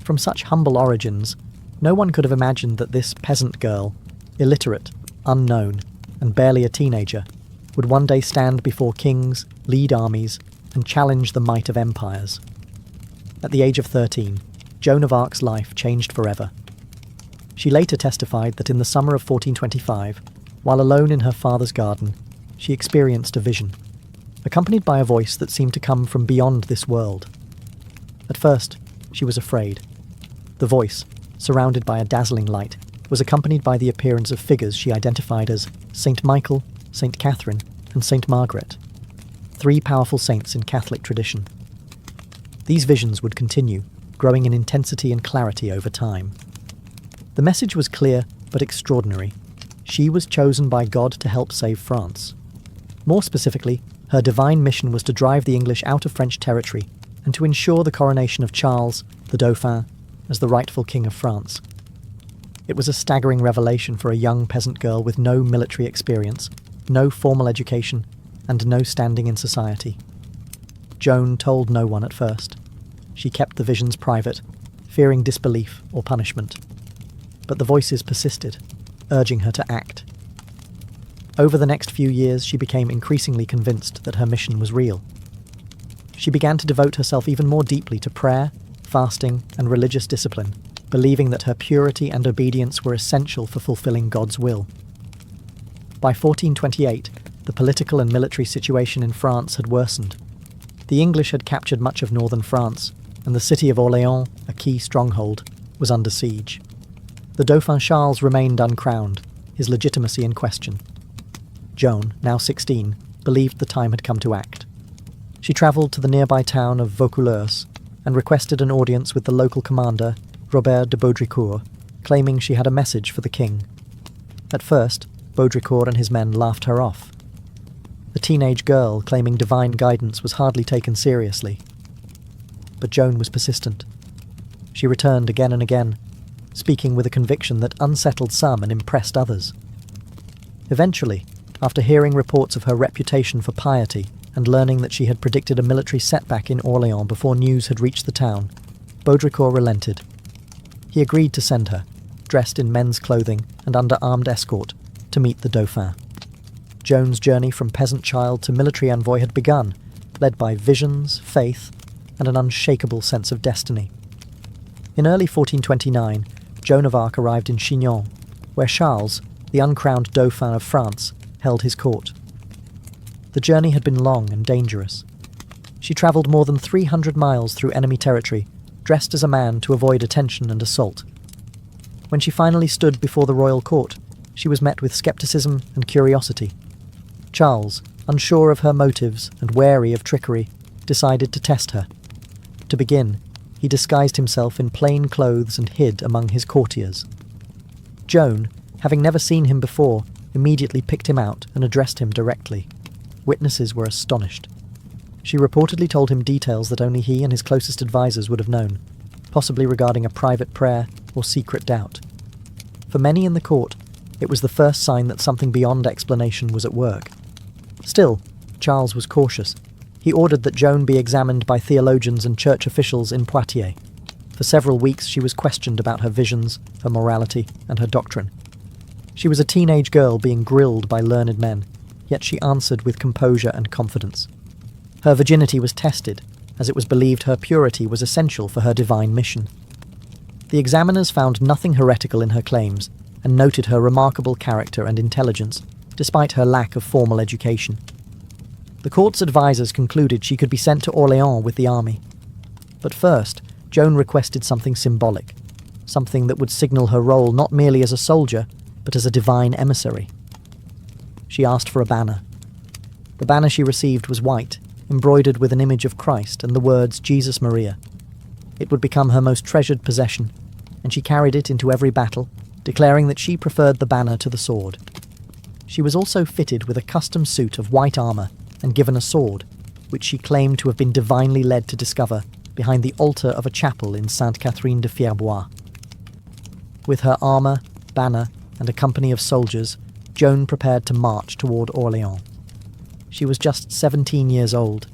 From such humble origins, no one could have imagined that this peasant girl, illiterate, unknown, and barely a teenager, would one day stand before kings, lead armies, and challenge the might of empires. At the age of 13, Joan of Arc's life changed forever. She later testified that in the summer of 1425, while alone in her father's garden, she experienced a vision, accompanied by a voice that seemed to come from beyond this world. At first, she was afraid. The voice, surrounded by a dazzling light, was accompanied by the appearance of figures she identified as Saint Michael, Saint Catherine, and Saint Margaret, 3 powerful saints in Catholic tradition. These visions would continue, growing in intensity and clarity over time. The message was clear but extraordinary. She was chosen by God to help save France. More specifically, her divine mission was to drive the English out of French territory and to ensure the coronation of Charles, the Dauphin, as the rightful king of France. It was a staggering revelation for a young peasant girl with no military experience, no formal education, and no standing in society. Joan told no one at first. She kept the visions private, fearing disbelief or punishment. But the voices persisted, urging her to act. Over the next few years, she became increasingly convinced that her mission was real. She began to devote herself even more deeply to prayer, fasting, and religious discipline, believing that her purity and obedience were essential for fulfilling God's will. By 1428, the political and military situation in France had worsened. The English had captured much of northern France, and the city of Orléans, a key stronghold, was under siege. The Dauphin Charles remained uncrowned, his legitimacy in question. Joan, now 16, believed the time had come to act. She travelled to the nearby town of Vaucouleurs and requested an audience with the local commander, Robert de Baudricourt, claiming she had a message for the king. At first, Baudricourt and his men laughed her off. The teenage girl claiming divine guidance was hardly taken seriously. But Joan was persistent. She returned again and again, speaking with a conviction that unsettled some and impressed others. Eventually, after hearing reports of her reputation for piety and learning that she had predicted a military setback in Orléans before news had reached the town, Baudricourt relented. He agreed to send her, dressed in men's clothing and under armed escort, to meet the Dauphin. Joan's journey from peasant child to military envoy had begun, led by visions, faith, and an unshakable sense of destiny. In early 1429, Joan of Arc arrived in Chinon, where Charles, the uncrowned Dauphin of France, held his court. The journey had been long and dangerous. She travelled more than 300 miles through enemy territory, dressed as a man to avoid attention and assault. When she finally stood before the royal court, she was met with scepticism and curiosity. Charles, unsure of her motives and wary of trickery, decided to test her. To begin, he disguised himself in plain clothes and hid among his courtiers. Joan, having never seen him before, immediately picked him out and addressed him directly. Witnesses were astonished. She reportedly told him details that only he and his closest advisers would have known, possibly regarding a private prayer or secret doubt. For many in the court, it was the first sign that something beyond explanation was at work. Still, Charles was cautious. He ordered that Joan be examined by theologians and church officials in Poitiers. For several weeks she was questioned about her visions, her morality, and her doctrine. She was a teenage girl being grilled by learned men, yet she answered with composure and confidence. Her virginity was tested, as it was believed her purity was essential for her divine mission. The examiners found nothing heretical in her claims, and noted her remarkable character and intelligence, despite her lack of formal education. The court's advisers concluded she could be sent to Orléans with the army. But first, Joan requested something symbolic, something that would signal her role not merely as a soldier, but as a divine emissary. She asked for a banner. The banner she received was white, embroidered with an image of Christ and the words Jesus Maria. It would become her most treasured possession, and she carried it into every battle, declaring that she preferred the banner to the sword. She was also fitted with a custom suit of white armour and given a sword, which she claimed to have been divinely led to discover behind the altar of a chapel in Sainte Catherine de Fierbois. With her armour, banner, and a company of soldiers, Joan prepared to march toward Orléans. She was just 17 years old,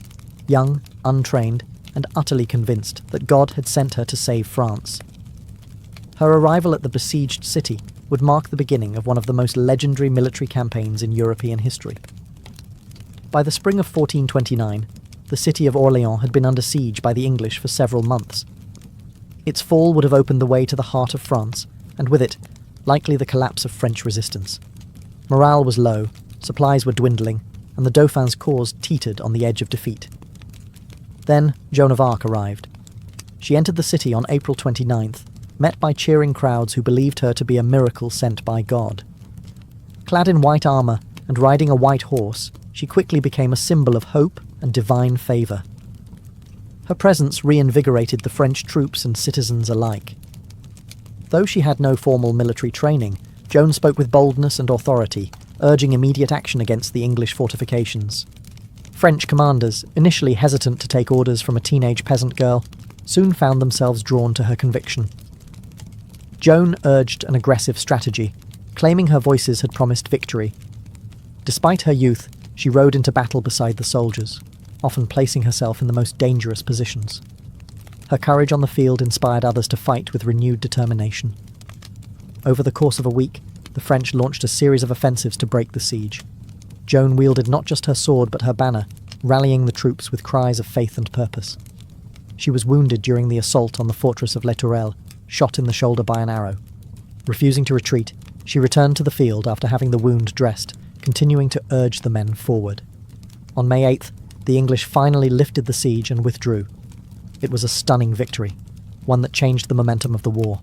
young, untrained, and utterly convinced that God had sent her to save France. Her arrival at the besieged city would mark the beginning of one of the most legendary military campaigns in European history. By the spring of 1429, the city of Orléans had been under siege by the English for several months. Its fall would have opened the way to the heart of France, and with it, likely the collapse of French resistance. Morale was low, supplies were dwindling, and the Dauphin's cause teetered on the edge of defeat. Then Joan of Arc arrived. She entered the city on April 29th, met by cheering crowds who believed her to be a miracle sent by God. Clad in white armour and riding a white horse, she quickly became a symbol of hope and divine favour. Her presence reinvigorated the French troops and citizens alike. Though she had no formal military training, Joan spoke with boldness and authority, urging immediate action against the English fortifications. French commanders, initially hesitant to take orders from a teenage peasant girl, soon found themselves drawn to her conviction. Joan urged an aggressive strategy, claiming her voices had promised victory. Despite her youth, she rode into battle beside the soldiers, often placing herself in the most dangerous positions. Her courage on the field inspired others to fight with renewed determination. Over the course of a week, the French launched a series of offensives to break the siege. Joan wielded not just her sword but her banner, rallying the troops with cries of faith and purpose. She was wounded during the assault on the fortress of Les Tourelles, shot in the shoulder by an arrow. Refusing to retreat, she returned to the field after having the wound dressed, continuing to urge the men forward. On May 8th, the English finally lifted the siege and withdrew. It was a stunning victory, one that changed the momentum of the war.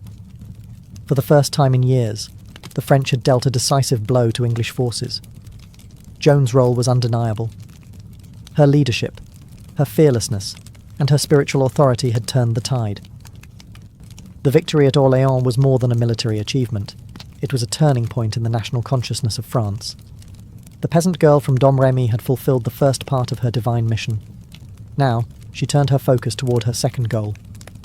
For the first time in years, the French had dealt a decisive blow to English forces. Joan's role was undeniable. Her leadership, her fearlessness, and her spiritual authority had turned the tide. The victory at Orléans was more than a military achievement. It was a turning point in the national consciousness of France. The peasant girl from Domremy had fulfilled the first part of her divine mission. Now, she turned her focus toward her second goal,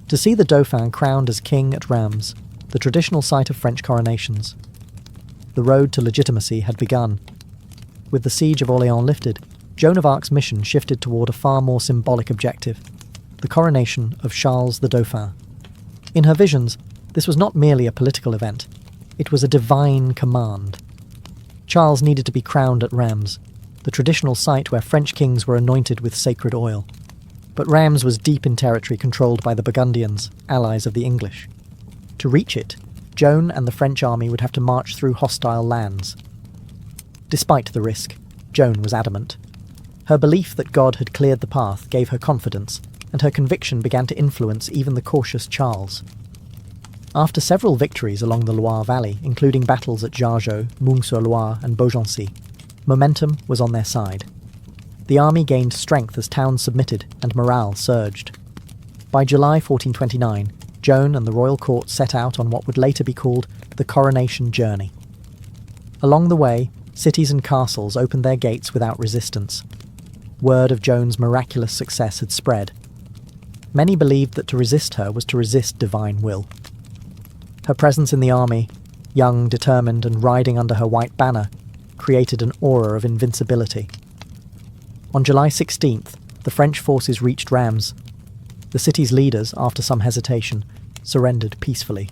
to see the Dauphin crowned as king at Rheims, the traditional site of French coronations. The road to legitimacy had begun. With the siege of Orléans lifted, Joan of Arc's mission shifted toward a far more symbolic objective, the coronation of Charles the Dauphin. In her visions, this was not merely a political event, it was a divine command. Charles needed to be crowned at Reims, the traditional site where French kings were anointed with sacred oil. But Reims was deep in territory controlled by the Burgundians, allies of the English. To reach it, Joan and the French army would have to march through hostile lands. Despite the risk, Joan was adamant. Her belief that God had cleared the path gave her confidence, and her conviction began to influence even the cautious Charles. After several victories along the Loire Valley, including battles at Jargeau, Meung-sur-Loire and Beaugency, momentum was on their side. The army gained strength as towns submitted and morale surged. By July 1429, Joan and the royal court set out on what would later be called the coronation journey. Along the way, cities and castles opened their gates without resistance. Word of Joan's miraculous success had spread. Many believed that to resist her was to resist divine will. Her presence in the army, young, determined, and riding under her white banner, created an aura of invincibility. On July 16th, the French forces reached Reims. The city's leaders, after some hesitation, surrendered peacefully.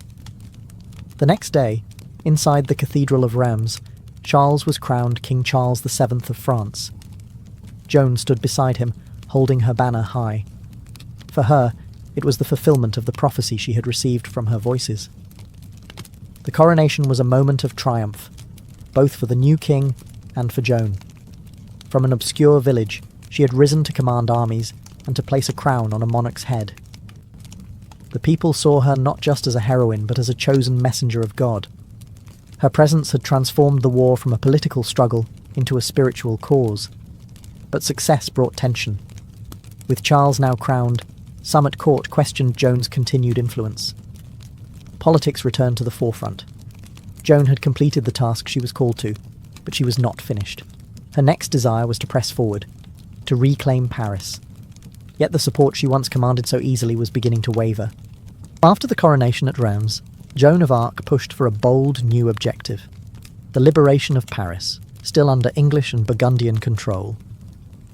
The next day, inside the Cathedral of Reims, Charles was crowned King Charles VII of France. Joan stood beside him, holding her banner high. For her, it was the fulfillment of the prophecy she had received from her voices. The coronation was a moment of triumph, both for the new king and for Joan. From an obscure village, she had risen to command armies and to place a crown on a monarch's head. The people saw her not just as a heroine, but as a chosen messenger of God. Her presence had transformed the war from a political struggle into a spiritual cause. But success brought tension. With Charles now crowned, some at court questioned Joan's continued influence. Politics returned to the forefront. Joan had completed the task she was called to, but she was not finished. Her next desire was to press forward, to reclaim Paris. Yet the support she once commanded so easily was beginning to waver. After the coronation at Reims, Joan of Arc pushed for a bold new objective: the liberation of Paris, still under English and Burgundian control.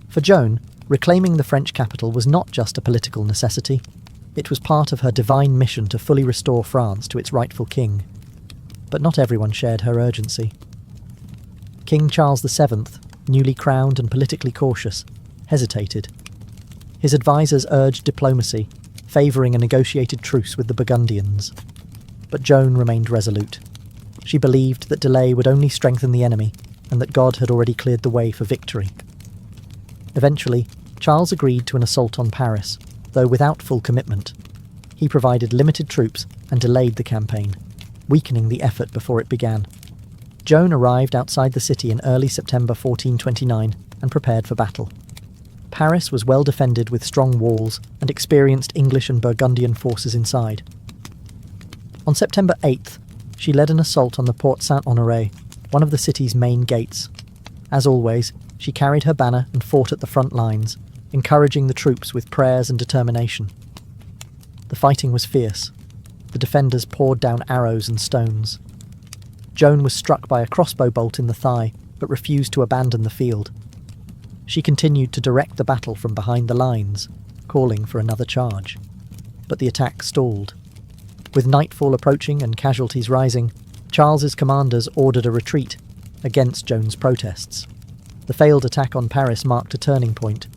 For Joan, reclaiming the French capital was not just a political necessity, it was part of her divine mission to fully restore France to its rightful king. But not everyone shared her urgency. King Charles VII, newly crowned and politically cautious, hesitated. His advisers urged diplomacy, favouring a negotiated truce with the Burgundians. But Joan remained resolute. She believed that delay would only strengthen the enemy, and that God had already cleared the way for victory. Eventually, Charles agreed to an assault on Paris, though without full commitment. He provided limited troops and delayed the campaign, weakening the effort before it began. Joan arrived outside the city in early September 1429 and prepared for battle. Paris was well defended with strong walls and experienced English and Burgundian forces inside. On September 8th, she led an assault on the Porte Saint-Honoré, one of the city's main gates. As always, she carried her banner and fought at the front lines, encouraging the troops with prayers and determination. The fighting was fierce. The defenders poured down arrows and stones. Joan was struck by a crossbow bolt in the thigh, but refused to abandon the field. She continued to direct the battle from behind the lines, calling for another charge. But the attack stalled. With nightfall approaching and casualties rising, Charles's commanders ordered a retreat, against Joan's protests. The failed attack on Paris marked a turning point.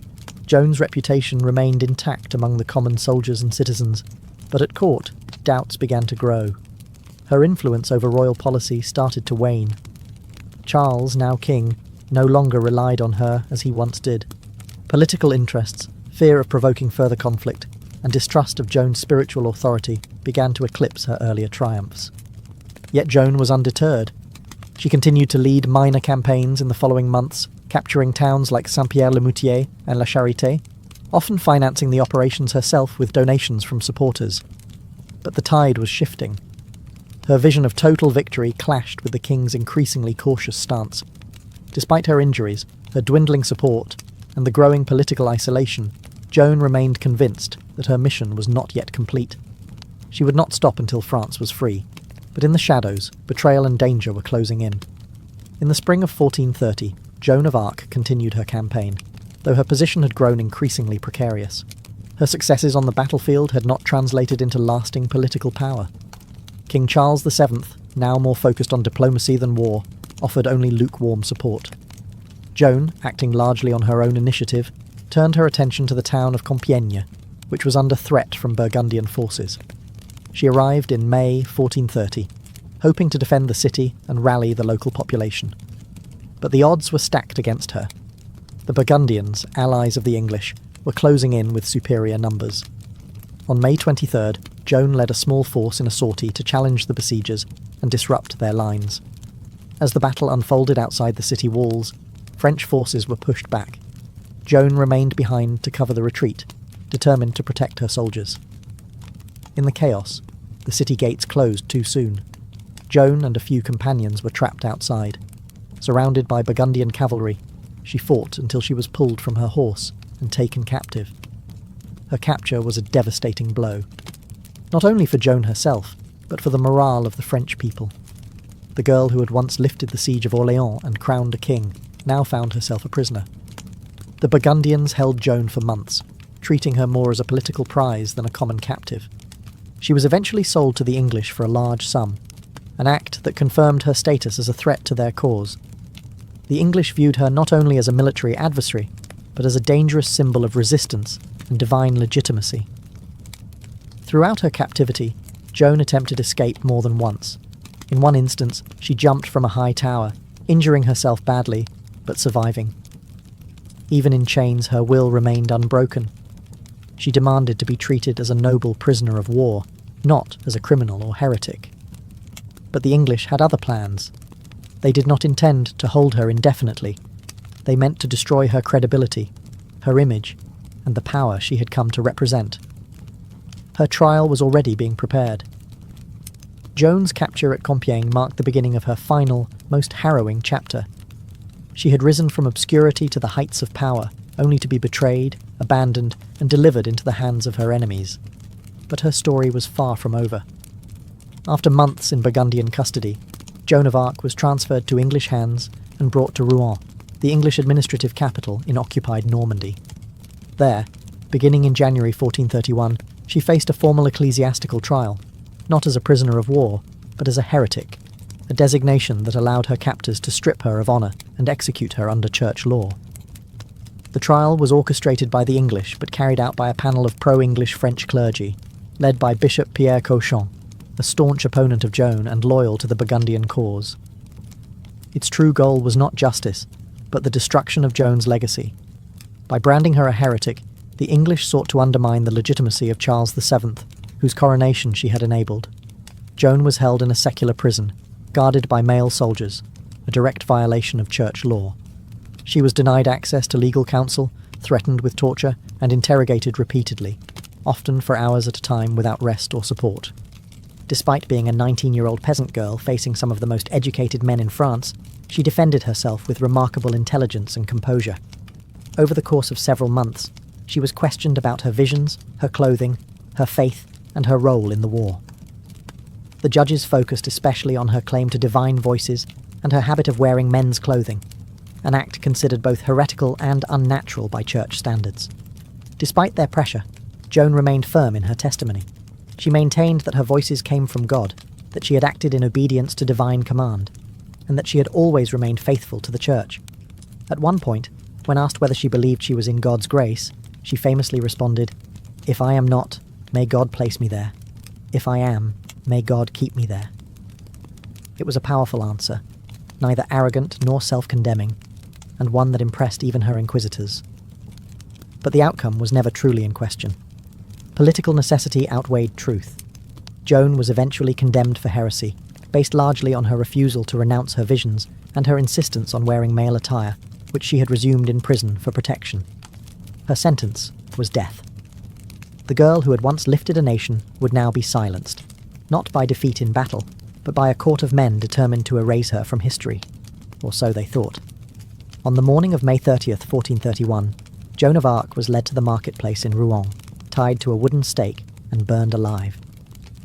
Joan's reputation remained intact among the common soldiers and citizens, but at court, doubts began to grow. Her influence over royal policy started to wane. Charles, now king, no longer relied on her as he once did. Political interests, fear of provoking further conflict, and distrust of Joan's spiritual authority began to eclipse her earlier triumphs. Yet Joan was undeterred. She continued to lead minor campaigns in the following months, capturing towns like Saint-Pierre-le-Moutier and La Charité, often financing the operations herself with donations from supporters. But the tide was shifting. Her vision of total victory clashed with the king's increasingly cautious stance. Despite her injuries, her dwindling support, and the growing political isolation, Joan remained convinced that her mission was not yet complete. She would not stop until France was free, but in the shadows, betrayal and danger were closing in. In the spring of 1430, Joan of Arc continued her campaign, though her position had grown increasingly precarious. Her successes on the battlefield had not translated into lasting political power. King Charles VII, now more focused on diplomacy than war, offered only lukewarm support. Joan, acting largely on her own initiative, turned her attention to the town of Compiègne, which was under threat from Burgundian forces. She arrived in May 1430, hoping to defend the city and rally the local population. But the odds were stacked against her. The Burgundians, allies of the English, were closing in with superior numbers. On May 23rd, Joan led a small force in a sortie to challenge the besiegers and disrupt their lines. As the battle unfolded outside the city walls, French forces were pushed back. Joan remained behind to cover the retreat, determined to protect her soldiers. In the chaos, the city gates closed too soon. Joan and a few companions were trapped outside. Surrounded by Burgundian cavalry, she fought until she was pulled from her horse and taken captive. Her capture was a devastating blow, not only for Joan herself, but for the morale of the French people. The girl who had once lifted the siege of Orléans and crowned a king now found herself a prisoner. The Burgundians held Joan for months, treating her more as a political prize than a common captive. She was eventually sold to the English for a large sum, an act that confirmed her status as a threat to their cause. The English viewed her not only as a military adversary, but as a dangerous symbol of resistance and divine legitimacy. Throughout her captivity, Joan attempted escape more than once. In one instance, she jumped from a high tower, injuring herself badly, but surviving. Even in chains, her will remained unbroken. She demanded to be treated as a noble prisoner of war, not as a criminal or heretic. But the English had other plans. They did not intend to hold her indefinitely. They meant to destroy her credibility, her image, and the power she had come to represent. Her trial was already being prepared. Joan's capture at Compiègne marked the beginning of her final, most harrowing chapter. She had risen from obscurity to the heights of power, only to be betrayed, abandoned, and delivered into the hands of her enemies. But her story was far from over. After months in Burgundian custody, Joan of Arc was transferred to English hands and brought to Rouen, the English administrative capital in occupied Normandy. There, beginning in January 1431, she faced a formal ecclesiastical trial, not as a prisoner of war, but as a heretic, a designation that allowed her captors to strip her of honour and execute her under church law. The trial was orchestrated by the English but carried out by a panel of pro-English French clergy, led by Bishop Pierre Cauchon, a staunch opponent of Joan and loyal to the Burgundian cause. Its true goal was not justice, but the destruction of Joan's legacy. By branding her a heretic, the English sought to undermine the legitimacy of Charles VII, whose coronation she had enabled. Joan was held in a secular prison, guarded by male soldiers, a direct violation of church law. She was denied access to legal counsel, threatened with torture, and interrogated repeatedly, often for hours at a time without rest or support. Despite being a 19-year-old peasant girl facing some of the most educated men in France, she defended herself with remarkable intelligence and composure. Over the course of several months, she was questioned about her visions, her clothing, her faith, and her role in the war. The judges focused especially on her claim to divine voices and her habit of wearing men's clothing, an act considered both heretical and unnatural by church standards. Despite their pressure, Joan remained firm in her testimony. She maintained that her voices came from God, that she had acted in obedience to divine command, and that she had always remained faithful to the church. At one point, when asked whether she believed she was in God's grace, she famously responded, "If I am not, may God place me there. If I am, may God keep me there." It was a powerful answer, neither arrogant nor self-condemning, and one that impressed even her inquisitors. But the outcome was never truly in question. Political necessity outweighed truth. Joan was eventually condemned for heresy, based largely on her refusal to renounce her visions and her insistence on wearing male attire, which she had resumed in prison for protection. Her sentence was death. The girl who had once lifted a nation would now be silenced, not by defeat in battle, but by a court of men determined to erase her from history. Or so they thought. On the morning of May 30th, 1431, Joan of Arc was led to the marketplace in Rouen, tied to a wooden stake and burned alive.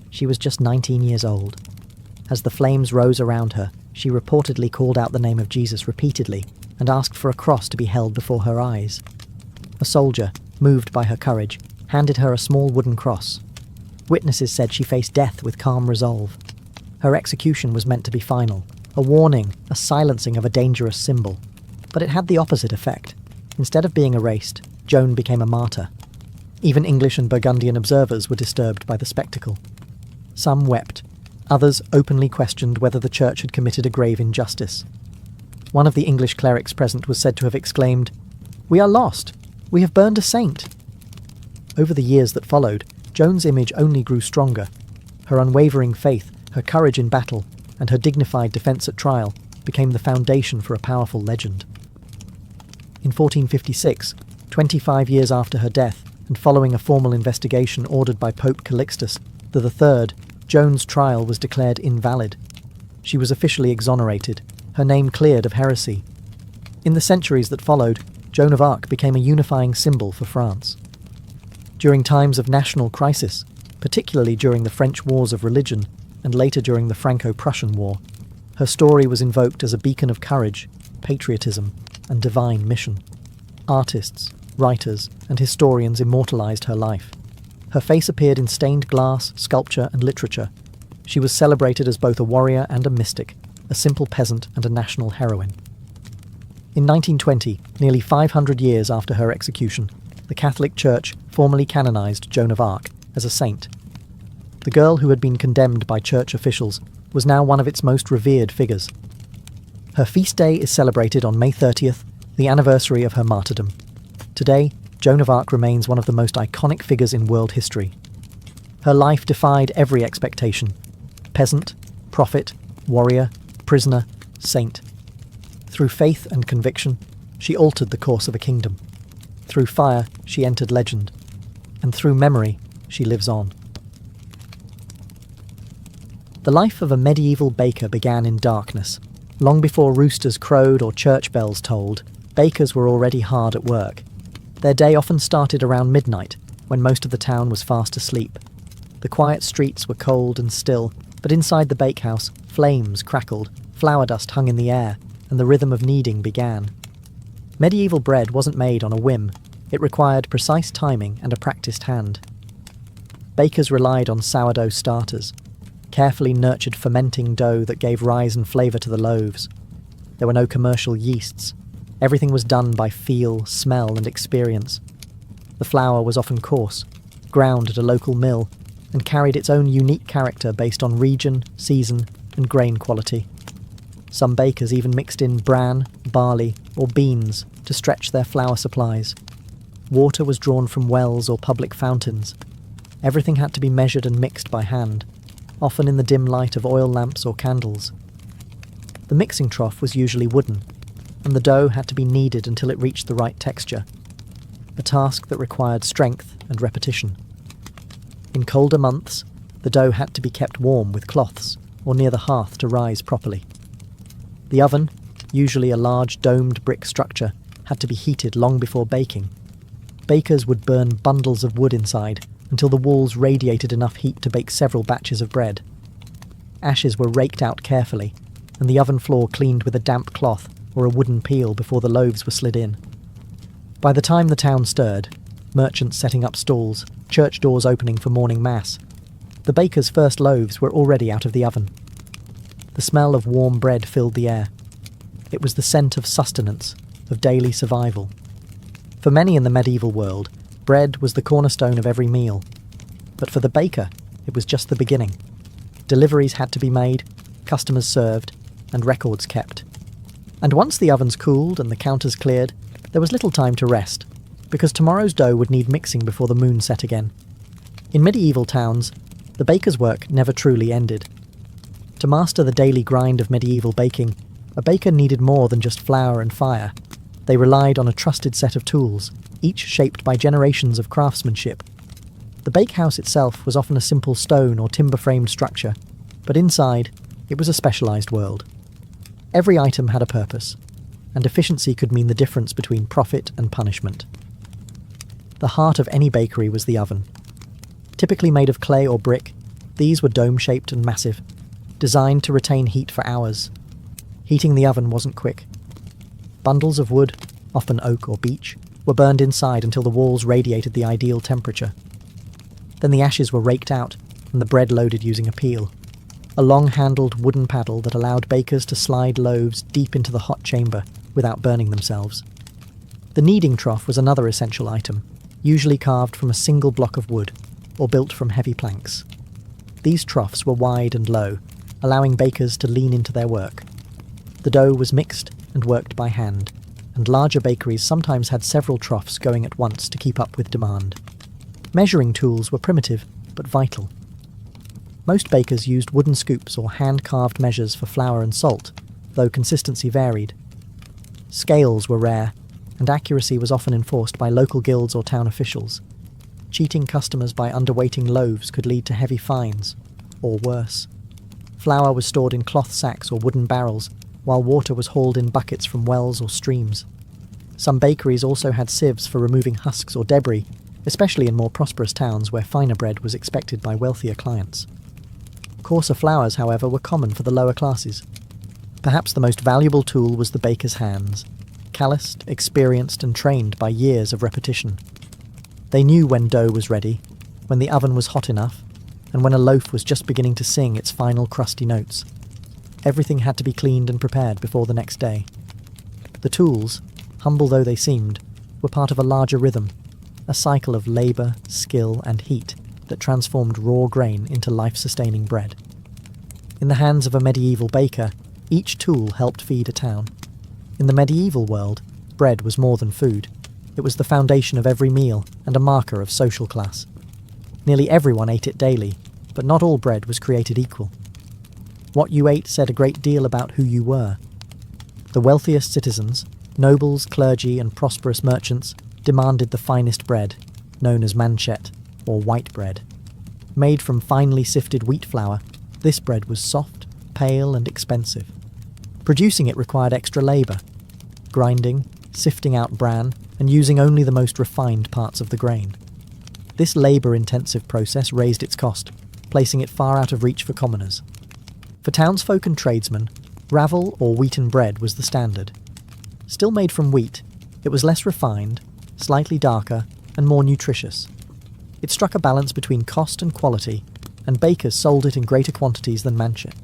She was just 19 years old. As the flames rose around her, she reportedly called out the name of Jesus repeatedly, and asked for a cross to be held before her eyes. A soldier, moved by her courage, handed her a small wooden cross. Witnesses said she faced death with calm resolve. Her execution was meant to be final, a warning, a silencing of a dangerous symbol. But it had the opposite effect. Instead of being erased, Joan became a martyr. Even English and Burgundian observers were disturbed by the spectacle. Some wept. Others openly questioned whether the church had committed a grave injustice. One of the English clerics present was said to have exclaimed, "We are lost! We have burned a saint!" Over the years that followed, Joan's image only grew stronger. Her unwavering faith, her courage in battle, and her dignified defence at trial became the foundation for a powerful legend. In 1456, 25 years after her death, and following a formal investigation ordered by Pope Calixtus III, Joan's trial was declared invalid. She was officially exonerated, her name cleared of heresy. In the centuries that followed, Joan of Arc became a unifying symbol for France. During times of national crisis, particularly during the French Wars of Religion and later during the Franco-Prussian War, her story was invoked as a beacon of courage, patriotism, and divine mission. Artists, writers, and historians immortalized her life. Her face appeared in stained glass, sculpture, and literature. She was celebrated as both a warrior and a mystic, a simple peasant and a national heroine. In 1920, nearly 500 years after her execution, the Catholic Church formally canonized Joan of Arc as a saint. The girl who had been condemned by church officials was now one of its most revered figures. Her feast day is celebrated on May 30th, the anniversary of her martyrdom. Today, Joan of Arc remains one of the most iconic figures in world history. Her life defied every expectation. Peasant, prophet, warrior, prisoner, saint. Through faith and conviction, she altered the course of a kingdom. Through fire, she entered legend. And through memory, she lives on. The life of a medieval baker began in darkness. Long before roosters crowed or church bells tolled, bakers were already hard at work. Their day often started around midnight, when most of the town was fast asleep. The quiet streets were cold and still, but inside the bakehouse, flames crackled, flour dust hung in the air, and the rhythm of kneading began. Medieval bread wasn't made on a whim. It required precise timing and a practiced hand. Bakers relied on sourdough starters, carefully nurtured fermenting dough that gave rise and flavour to the loaves. There were no commercial yeasts. Everything was done by feel, smell, and experience. The flour was often coarse, ground at a local mill, and carried its own unique character based on region, season, and grain quality. Some bakers even mixed in bran, barley, or beans to stretch their flour supplies. Water was drawn from wells or public fountains. Everything had to be measured and mixed by hand, often in the dim light of oil lamps or candles. The mixing trough was usually wooden, and the dough had to be kneaded until it reached the right texture, a task that required strength and repetition. In colder months, the dough had to be kept warm with cloths or near the hearth to rise properly. The oven, usually a large domed brick structure, had to be heated long before baking. Bakers would burn bundles of wood inside until the walls radiated enough heat to bake several batches of bread. Ashes were raked out carefully, and the oven floor cleaned with a damp cloth or a wooden peel before the loaves were slid in. By the time the town stirred, merchants setting up stalls, church doors opening for morning mass, the baker's first loaves were already out of the oven. The smell of warm bread filled the air. It was the scent of sustenance, of daily survival. For many in the medieval world, bread was the cornerstone of every meal. But for the baker, it was just the beginning. Deliveries had to be made, customers served, and records kept. And once the ovens cooled and the counters cleared, there was little time to rest, because tomorrow's dough would need mixing before the moon set again. In medieval towns, the baker's work never truly ended. To master the daily grind of medieval baking, a baker needed more than just flour and fire. They relied on a trusted set of tools, each shaped by generations of craftsmanship. The bakehouse itself was often a simple stone or timber-framed structure, but inside, it was a specialised world. Every item had a purpose, and efficiency could mean the difference between profit and punishment. The heart of any bakery was the oven. Typically made of clay or brick, these were dome-shaped and massive, designed to retain heat for hours. Heating the oven wasn't quick. Bundles of wood, often oak or beech, were burned inside until the walls radiated the ideal temperature. Then the ashes were raked out and the bread loaded using a peel, a long-handled wooden paddle that allowed bakers to slide loaves deep into the hot chamber without burning themselves. The kneading trough was another essential item, usually carved from a single block of wood or built from heavy planks. These troughs were wide and low, allowing bakers to lean into their work. The dough was mixed and worked by hand, and larger bakeries sometimes had several troughs going at once to keep up with demand. Measuring tools were primitive, but vital. Most bakers used wooden scoops or hand-carved measures for flour and salt, though consistency varied. Scales were rare, and accuracy was often enforced by local guilds or town officials. Cheating customers by underweighting loaves could lead to heavy fines, or worse. Flour was stored in cloth sacks or wooden barrels, while water was hauled in buckets from wells or streams. Some bakeries also had sieves for removing husks or debris, especially in more prosperous towns where finer bread was expected by wealthier clients. Coarser flours, however, were common for the lower classes. Perhaps the most valuable tool was the baker's hands, calloused, experienced, and trained by years of repetition. They knew when dough was ready, when the oven was hot enough, and when a loaf was just beginning to sing its final crusty notes. Everything had to be cleaned and prepared before the next day. The tools, humble though they seemed, were part of a larger rhythm, a cycle of labour, skill, and heat that transformed raw grain into life-sustaining bread. In the hands of a medieval baker, each tool helped feed a town. In the medieval world, bread was more than food. It was the foundation of every meal and a marker of social class. Nearly everyone ate it daily, but not all bread was created equal. What you ate said a great deal about who you were. The wealthiest citizens, nobles, clergy, and prosperous merchants demanded the finest bread, known as manchet, or white bread. Made from finely sifted wheat flour, this bread was soft, pale, and expensive. Producing it required extra labour, grinding, sifting out bran, and using only the most refined parts of the grain. This labour-intensive process raised its cost, placing it far out of reach for commoners. For townsfolk and tradesmen, ravel or wheaten bread was the standard. Still made from wheat, it was less refined, slightly darker, and more nutritious. It struck a balance between cost and quality, and bakers sold it in greater quantities than manchet.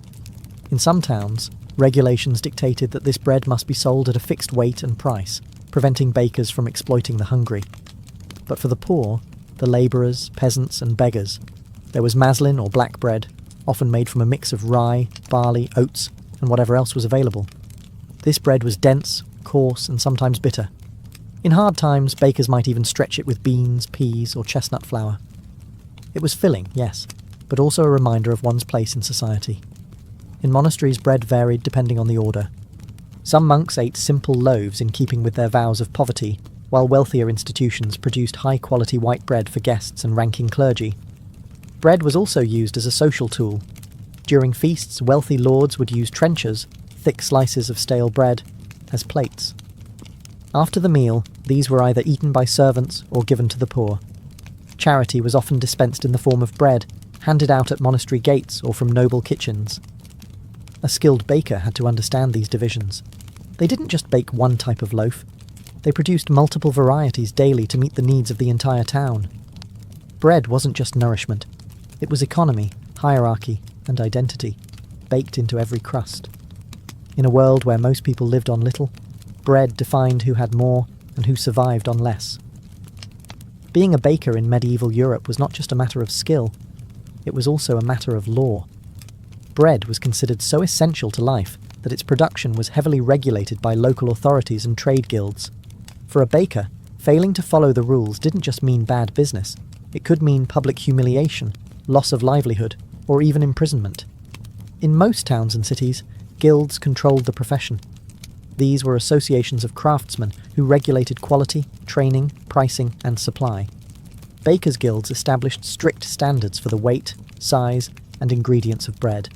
In some towns, regulations dictated that this bread must be sold at a fixed weight and price, preventing bakers from exploiting the hungry. But for the poor, the labourers, peasants, and beggars, there was maslin or black bread, often made from a mix of rye, barley, oats, and whatever else was available. This bread was dense, coarse, and sometimes bitter. In hard times, bakers might even stretch it with beans, peas, or chestnut flour. It was filling, yes, but also a reminder of one's place in society. In monasteries, bread varied depending on the order. Some monks ate simple loaves in keeping with their vows of poverty, while wealthier institutions produced high-quality white bread for guests and ranking clergy. Bread was also used as a social tool. During feasts, wealthy lords would use trenchers, thick slices of stale bread, as plates. After the meal, these were either eaten by servants or given to the poor. Charity was often dispensed in the form of bread, handed out at monastery gates or from noble kitchens. A skilled baker had to understand these divisions. They didn't just bake one type of loaf. They produced multiple varieties daily to meet the needs of the entire town. Bread wasn't just nourishment. It was economy, hierarchy, and identity, baked into every crust. In a world where most people lived on little, bread defined who had more and who survived on less. Being a baker in medieval Europe was not just a matter of skill, it was also a matter of law. Bread was considered so essential to life that its production was heavily regulated by local authorities and trade guilds. For a baker, failing to follow the rules didn't just mean bad business, it could mean public humiliation, loss of livelihood, or even imprisonment. In most towns and cities, guilds controlled the profession. These were associations of craftsmen who regulated quality, training, pricing, and supply. Bakers' guilds established strict standards for the weight, size, and ingredients of bread.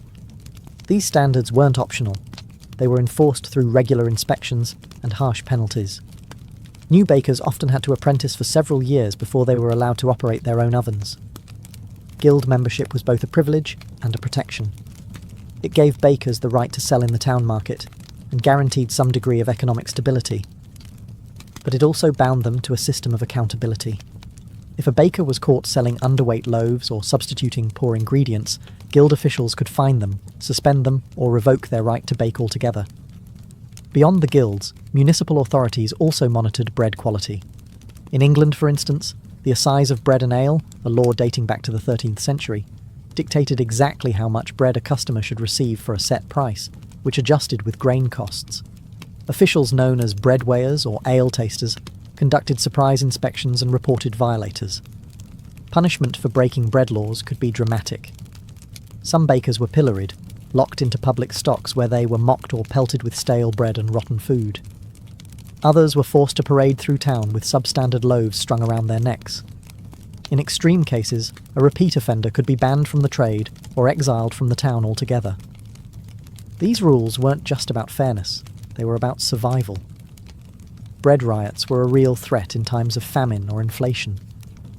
These standards weren't optional. They were enforced through regular inspections and harsh penalties. New bakers often had to apprentice for several years before they were allowed to operate their own ovens. Guild membership was both a privilege and a protection. It gave bakers the right to sell in the town market, and guaranteed some degree of economic stability. But it also bound them to a system of accountability. If a baker was caught selling underweight loaves or substituting poor ingredients, guild officials could fine them, suspend them, or revoke their right to bake altogether. Beyond the guilds, municipal authorities also monitored bread quality. In England, for instance, the assize of bread and ale, a law dating back to the 13th century, dictated exactly how much bread a customer should receive for a set price, which adjusted with grain costs. Officials known as bread weighers or ale tasters conducted surprise inspections and reported violators. Punishment for breaking bread laws could be dramatic. Some bakers were pilloried, locked into public stocks where they were mocked or pelted with stale bread and rotten food. Others were forced to parade through town with substandard loaves strung around their necks. In extreme cases, a repeat offender could be banned from the trade or exiled from the town altogether. These rules weren't just about fairness, they were about survival. Bread riots were a real threat in times of famine or inflation.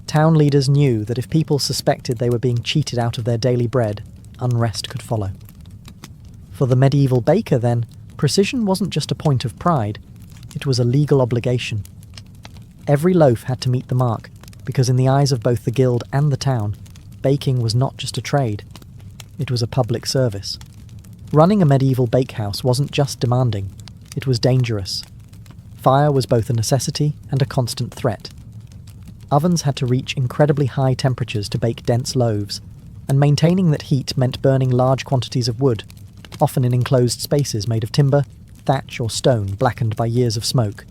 Town leaders knew that if people suspected they were being cheated out of their daily bread, unrest could follow. For the medieval baker, then, precision wasn't just a point of pride, it was a legal obligation. Every loaf had to meet the mark, because in the eyes of both the guild and the town, baking was not just a trade, it was a public service. Running a medieval bakehouse wasn't just demanding, it was dangerous. Fire was both a necessity and a constant threat. Ovens had to reach incredibly high temperatures to bake dense loaves, and maintaining that heat meant burning large quantities of wood, often in enclosed spaces made of timber, thatch or stone blackened by years of smoke.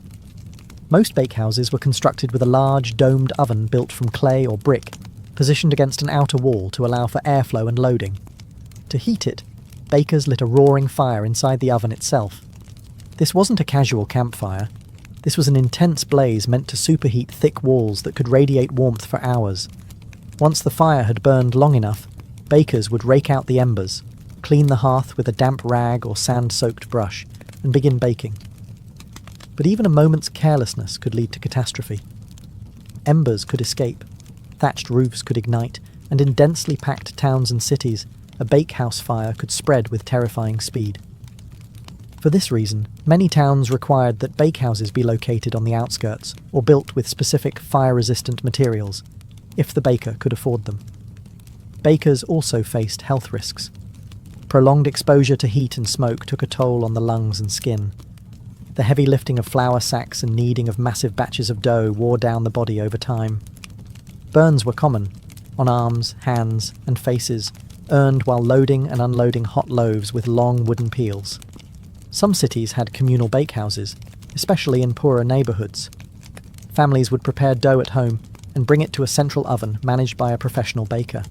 Most bakehouses were constructed with a large domed oven built from clay or brick, positioned against an outer wall to allow for airflow and loading. To heat it, bakers lit a roaring fire inside the oven itself. This wasn't a casual campfire. This was an intense blaze meant to superheat thick walls that could radiate warmth for hours. Once the fire had burned long enough, bakers would rake out the embers, clean the hearth with a damp rag or sand-soaked brush, and begin baking. But even a moment's carelessness could lead to catastrophe. Embers could escape, thatched roofs could ignite, and in densely packed towns and cities, a bakehouse fire could spread with terrifying speed. For this reason, many towns required that bakehouses be located on the outskirts or built with specific fire-resistant materials, if the baker could afford them. Bakers also faced health risks. Prolonged exposure to heat and smoke took a toll on the lungs and skin. The heavy lifting of flour sacks and kneading of massive batches of dough wore down the body over time. Burns were common, on arms, hands, and faces, earned while loading and unloading hot loaves with long wooden peels. Some cities had communal bakehouses, especially in poorer neighbourhoods. Families would prepare dough at home and bring it to a central oven managed by a professional baker.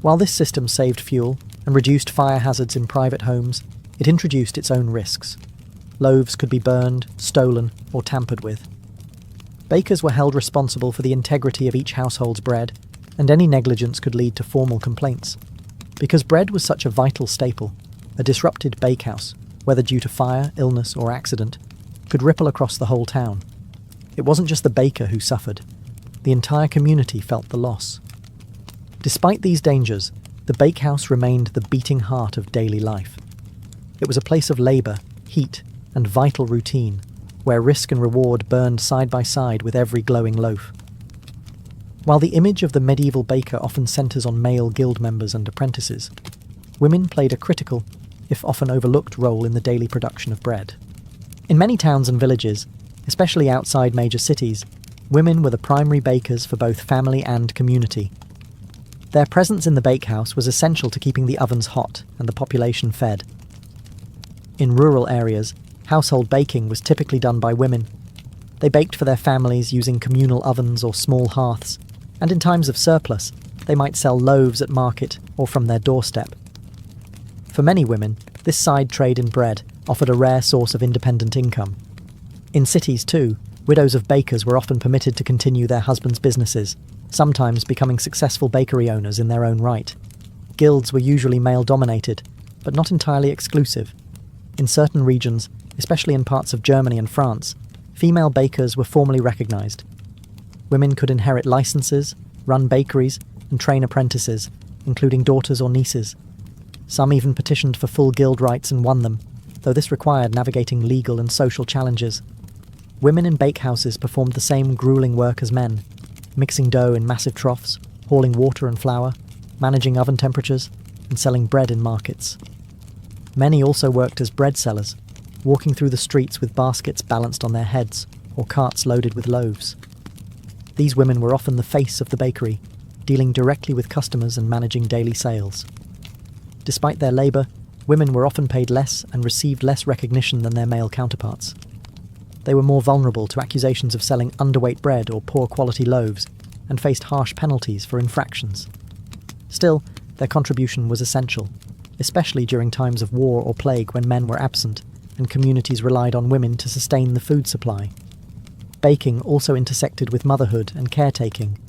While this system saved fuel and reduced fire hazards in private homes, it introduced its own risks. Loaves could be burned, stolen, or tampered with. Bakers were held responsible for the integrity of each household's bread, and any negligence could lead to formal complaints. Because bread was such a vital staple, a disrupted bakehouse, whether due to fire, illness, or accident, could ripple across the whole town. It wasn't just the baker who suffered. The entire community felt the loss. Despite these dangers, the bakehouse remained the beating heart of daily life. It was a place of labour, heat, and vital routine, where risk and reward burned side by side with every glowing loaf. While the image of the medieval baker often centres on male guild members and apprentices, women played a critical, if often overlooked, role in the daily production of bread. In many towns and villages, especially outside major cities, women were the primary bakers for both family and community. Their presence in the bakehouse was essential to keeping the ovens hot and the population fed. In rural areas, household baking was typically done by women. They baked for their families using communal ovens or small hearths, and in times of surplus, they might sell loaves at market or from their doorstep. For many women, this side trade in bread offered a rare source of independent income. In cities too, widows of bakers were often permitted to continue their husbands' businesses, sometimes becoming successful bakery owners in their own right. Guilds were usually male-dominated, but not entirely exclusive. In certain regions, especially in parts of Germany and France, female bakers were formally recognised. Women could inherit licenses, run bakeries, and train apprentices, including daughters or nieces. Some even petitioned for full guild rights and won them, though this required navigating legal and social challenges. Women in bakehouses performed the same grueling work as men, mixing dough in massive troughs, hauling water and flour, managing oven temperatures, and selling bread in markets. Many also worked as bread sellers, walking through the streets with baskets balanced on their heads or carts loaded with loaves. These women were often the face of the bakery, dealing directly with customers and managing daily sales. Despite their labour, women were often paid less and received less recognition than their male counterparts. They were more vulnerable to accusations of selling underweight bread or poor quality loaves, and faced harsh penalties for infractions. Still, their contribution was essential, especially during times of war or plague when men were absent and communities relied on women to sustain the food supply. Baking also intersected with motherhood and caretaking.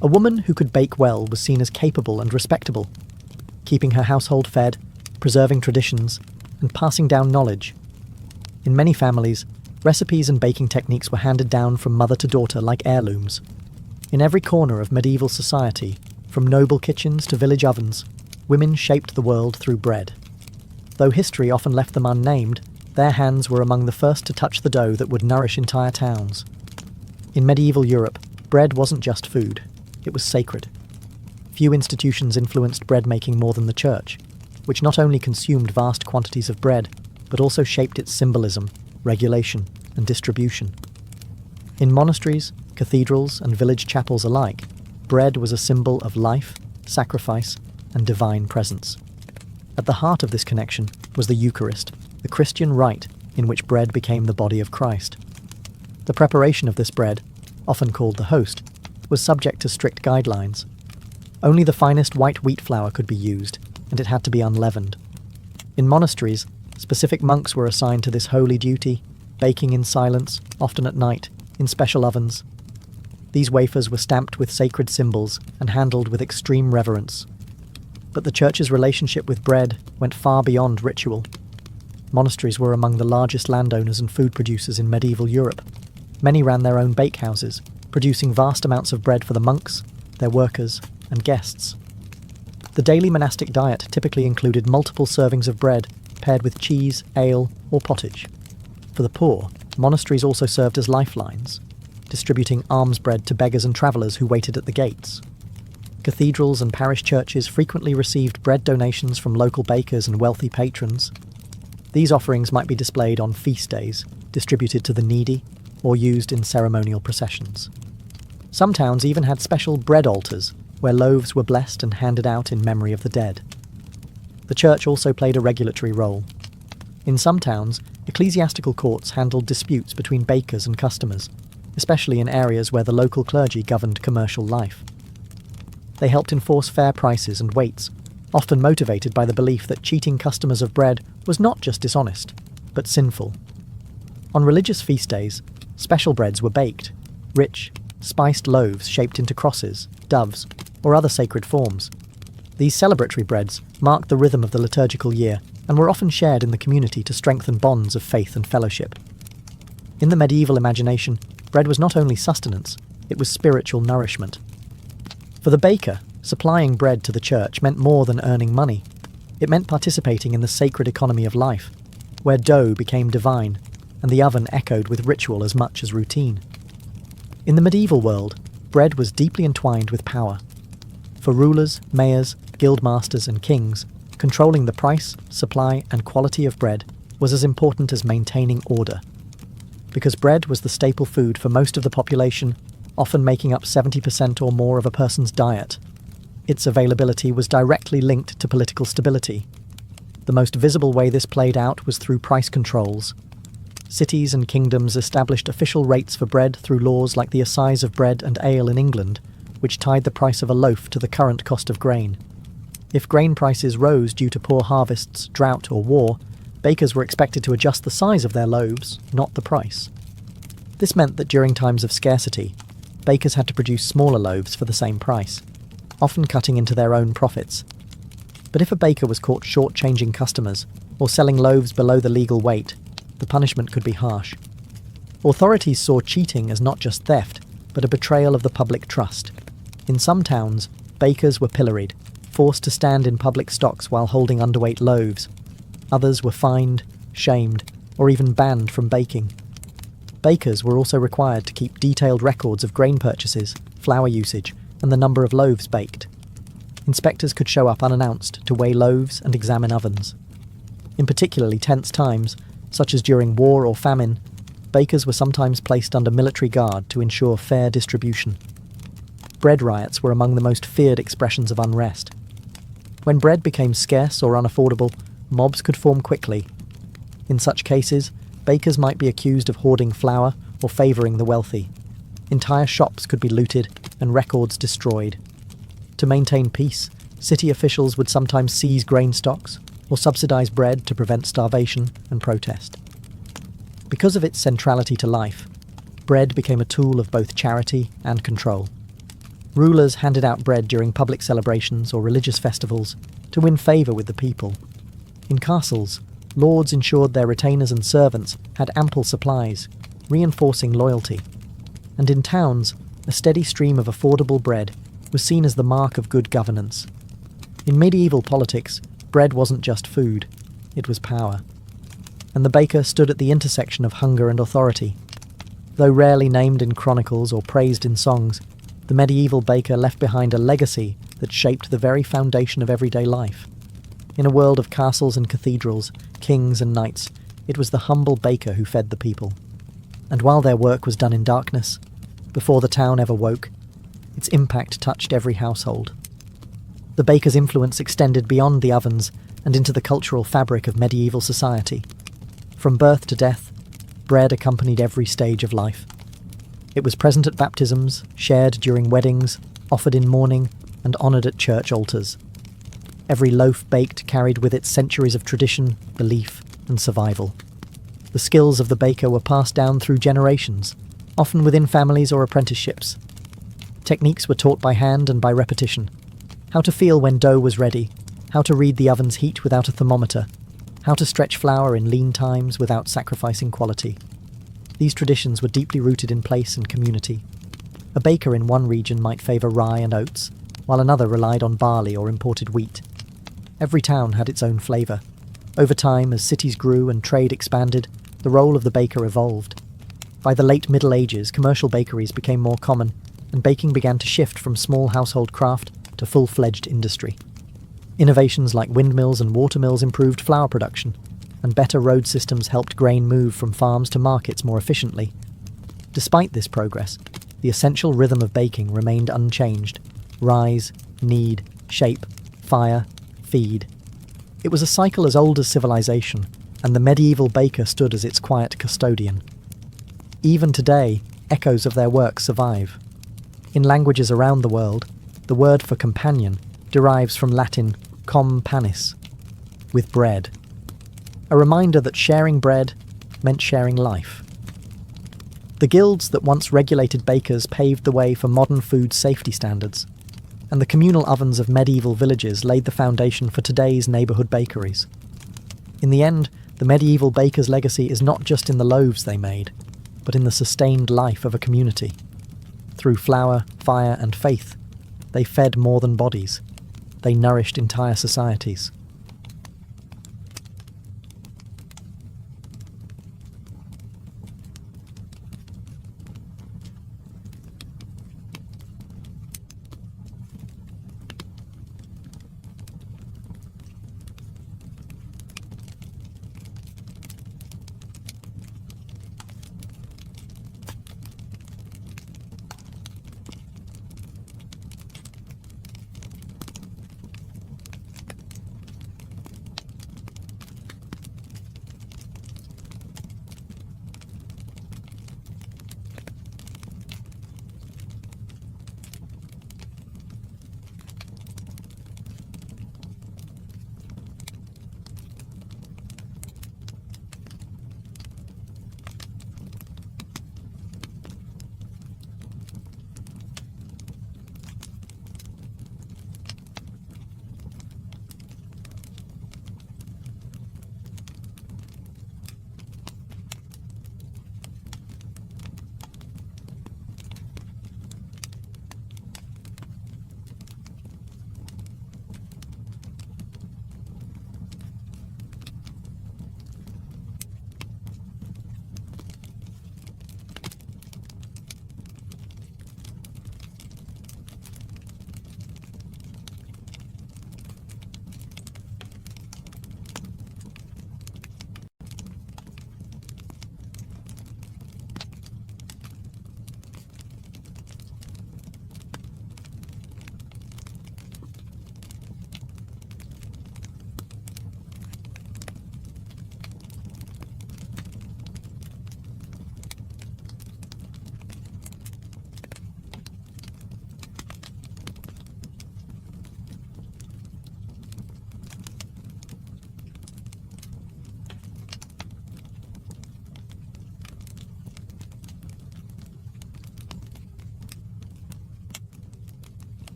A woman who could bake well was seen as capable and respectable, keeping her household fed, preserving traditions, and passing down knowledge. In many families, recipes and baking techniques were handed down from mother to daughter like heirlooms. In every corner of medieval society, from noble kitchens to village ovens, women shaped the world through bread. Though history often left them unnamed, their hands were among the first to touch the dough that would nourish entire towns. In medieval Europe, bread wasn't just food, it was sacred. Few institutions influenced bread making more than the church, which not only consumed vast quantities of bread, but also shaped its symbolism, regulation, and distribution. In monasteries, cathedrals, and village chapels alike, bread was a symbol of life, sacrifice, and divine presence. At the heart of this connection was the Eucharist, the Christian rite in which bread became the body of Christ. The preparation of this bread, often called the host, was subject to strict guidelines. Only the finest white wheat flour could be used, and it had to be unleavened. In monasteries, specific monks were assigned to this holy duty, baking in silence, often at night, in special ovens. These wafers were stamped with sacred symbols and handled with extreme reverence. But the church's relationship with bread went far beyond ritual. Monasteries were among the largest landowners and food producers in medieval Europe. Many ran their own bakehouses, producing vast amounts of bread for the monks, their workers, and guests. The daily monastic diet typically included multiple servings of bread, paired with cheese, ale, or pottage. For the poor, monasteries also served as lifelines, distributing alms bread to beggars and travellers who waited at the gates. Cathedrals and parish churches frequently received bread donations from local bakers and wealthy patrons. These offerings might be displayed on feast days, distributed to the needy, or used in ceremonial processions. Some towns even had special bread altars, where loaves were blessed and handed out in memory of the dead. The church also played a regulatory role. In some towns, ecclesiastical courts handled disputes between bakers and customers, especially in areas where the local clergy governed commercial life. They helped enforce fair prices and weights, often motivated by the belief that cheating customers of bread was not just dishonest, but sinful. On religious feast days, special breads were baked, rich, spiced loaves shaped into crosses, doves, or other sacred forms. These celebratory breads marked the rhythm of the liturgical year and were often shared in the community to strengthen bonds of faith and fellowship. In the medieval imagination, bread was not only sustenance, it was spiritual nourishment. For the baker, supplying bread to the church meant more than earning money. It meant participating in the sacred economy of life, where dough became divine, and the oven echoed with ritual as much as routine. In the medieval world, bread was deeply entwined with power. For rulers, mayors, guildmasters, and kings, controlling the price, supply, and quality of bread was as important as maintaining order. Because bread was the staple food for most of the population, often making up 70% or more of a person's diet, its availability was directly linked to political stability. The most visible way this played out was through price controls. Cities and kingdoms established official rates for bread through laws like the assize of bread and ale in England, which tied the price of a loaf to the current cost of grain. If grain prices rose due to poor harvests, drought, or war, bakers were expected to adjust the size of their loaves, not the price. This meant that during times of scarcity, bakers had to produce smaller loaves for the same price, often cutting into their own profits. But if a baker was caught short-changing customers, or selling loaves below the legal weight, the punishment could be harsh. Authorities saw cheating as not just theft, but a betrayal of the public trust. In some towns, bakers were pilloried, forced to stand in public stocks while holding underweight loaves. Others were fined, shamed, or even banned from baking. Bakers were also required to keep detailed records of grain purchases, flour usage, and the number of loaves baked. Inspectors could show up unannounced to weigh loaves and examine ovens. In particularly tense times, such as during war or famine, bakers were sometimes placed under military guard to ensure fair distribution. Bread riots were among the most feared expressions of unrest. When bread became scarce or unaffordable, mobs could form quickly. In such cases, bakers might be accused of hoarding flour or favouring the wealthy. Entire shops could be looted and records destroyed. To maintain peace, city officials would sometimes seize grain stocks or subsidise bread to prevent starvation and protest. Because of its centrality to life, bread became a tool of both charity and control. Rulers handed out bread during public celebrations or religious festivals to win favour with the people. In castles, lords ensured their retainers and servants had ample supplies, reinforcing loyalty. And in towns, a steady stream of affordable bread was seen as the mark of good governance. In medieval politics, bread wasn't just food, it was power. And the baker stood at the intersection of hunger and authority. Though rarely named in chronicles or praised in songs, the medieval baker left behind a legacy that shaped the very foundation of everyday life. In a world of castles and cathedrals, kings and knights, it was the humble baker who fed the people. And while their work was done in darkness, before the town ever woke, its impact touched every household. The baker's influence extended beyond the ovens and into the cultural fabric of medieval society. From birth to death, bread accompanied every stage of life. It was present at baptisms, shared during weddings, offered in mourning, and honoured at church altars. Every loaf baked carried with it centuries of tradition, belief, and survival. The skills of the baker were passed down through generations, often within families or apprenticeships. Techniques were taught by hand and by repetition. How to feel when dough was ready, how to read the oven's heat without a thermometer, how to stretch flour in lean times without sacrificing quality. These traditions were deeply rooted in place and community. A baker in one region might favour rye and oats, while another relied on barley or imported wheat. Every town had its own flavour. Over time, as cities grew and trade expanded, the role of the baker evolved. By the late Middle Ages, commercial bakeries became more common, and baking began to shift from small household craft to full-fledged industry. Innovations like windmills and watermills improved flour production, and better road systems helped grain move from farms to markets more efficiently. Despite this progress, the essential rhythm of baking remained unchanged: rise, knead, shape, fire, feed. It was a cycle as old as civilization, and the medieval baker stood as its quiet custodian. Even today, echoes of their work survive. In languages around the world, the word for companion derives from Latin com panis, with bread. A reminder that sharing bread meant sharing life. The guilds that once regulated bakers paved the way for modern food safety standards, and the communal ovens of medieval villages laid the foundation for today's neighbourhood bakeries. In the end, the medieval baker's legacy is not just in the loaves they made, but in the sustained life of a community. Through flour, fire, and faith, they fed more than bodies. They nourished entire societies.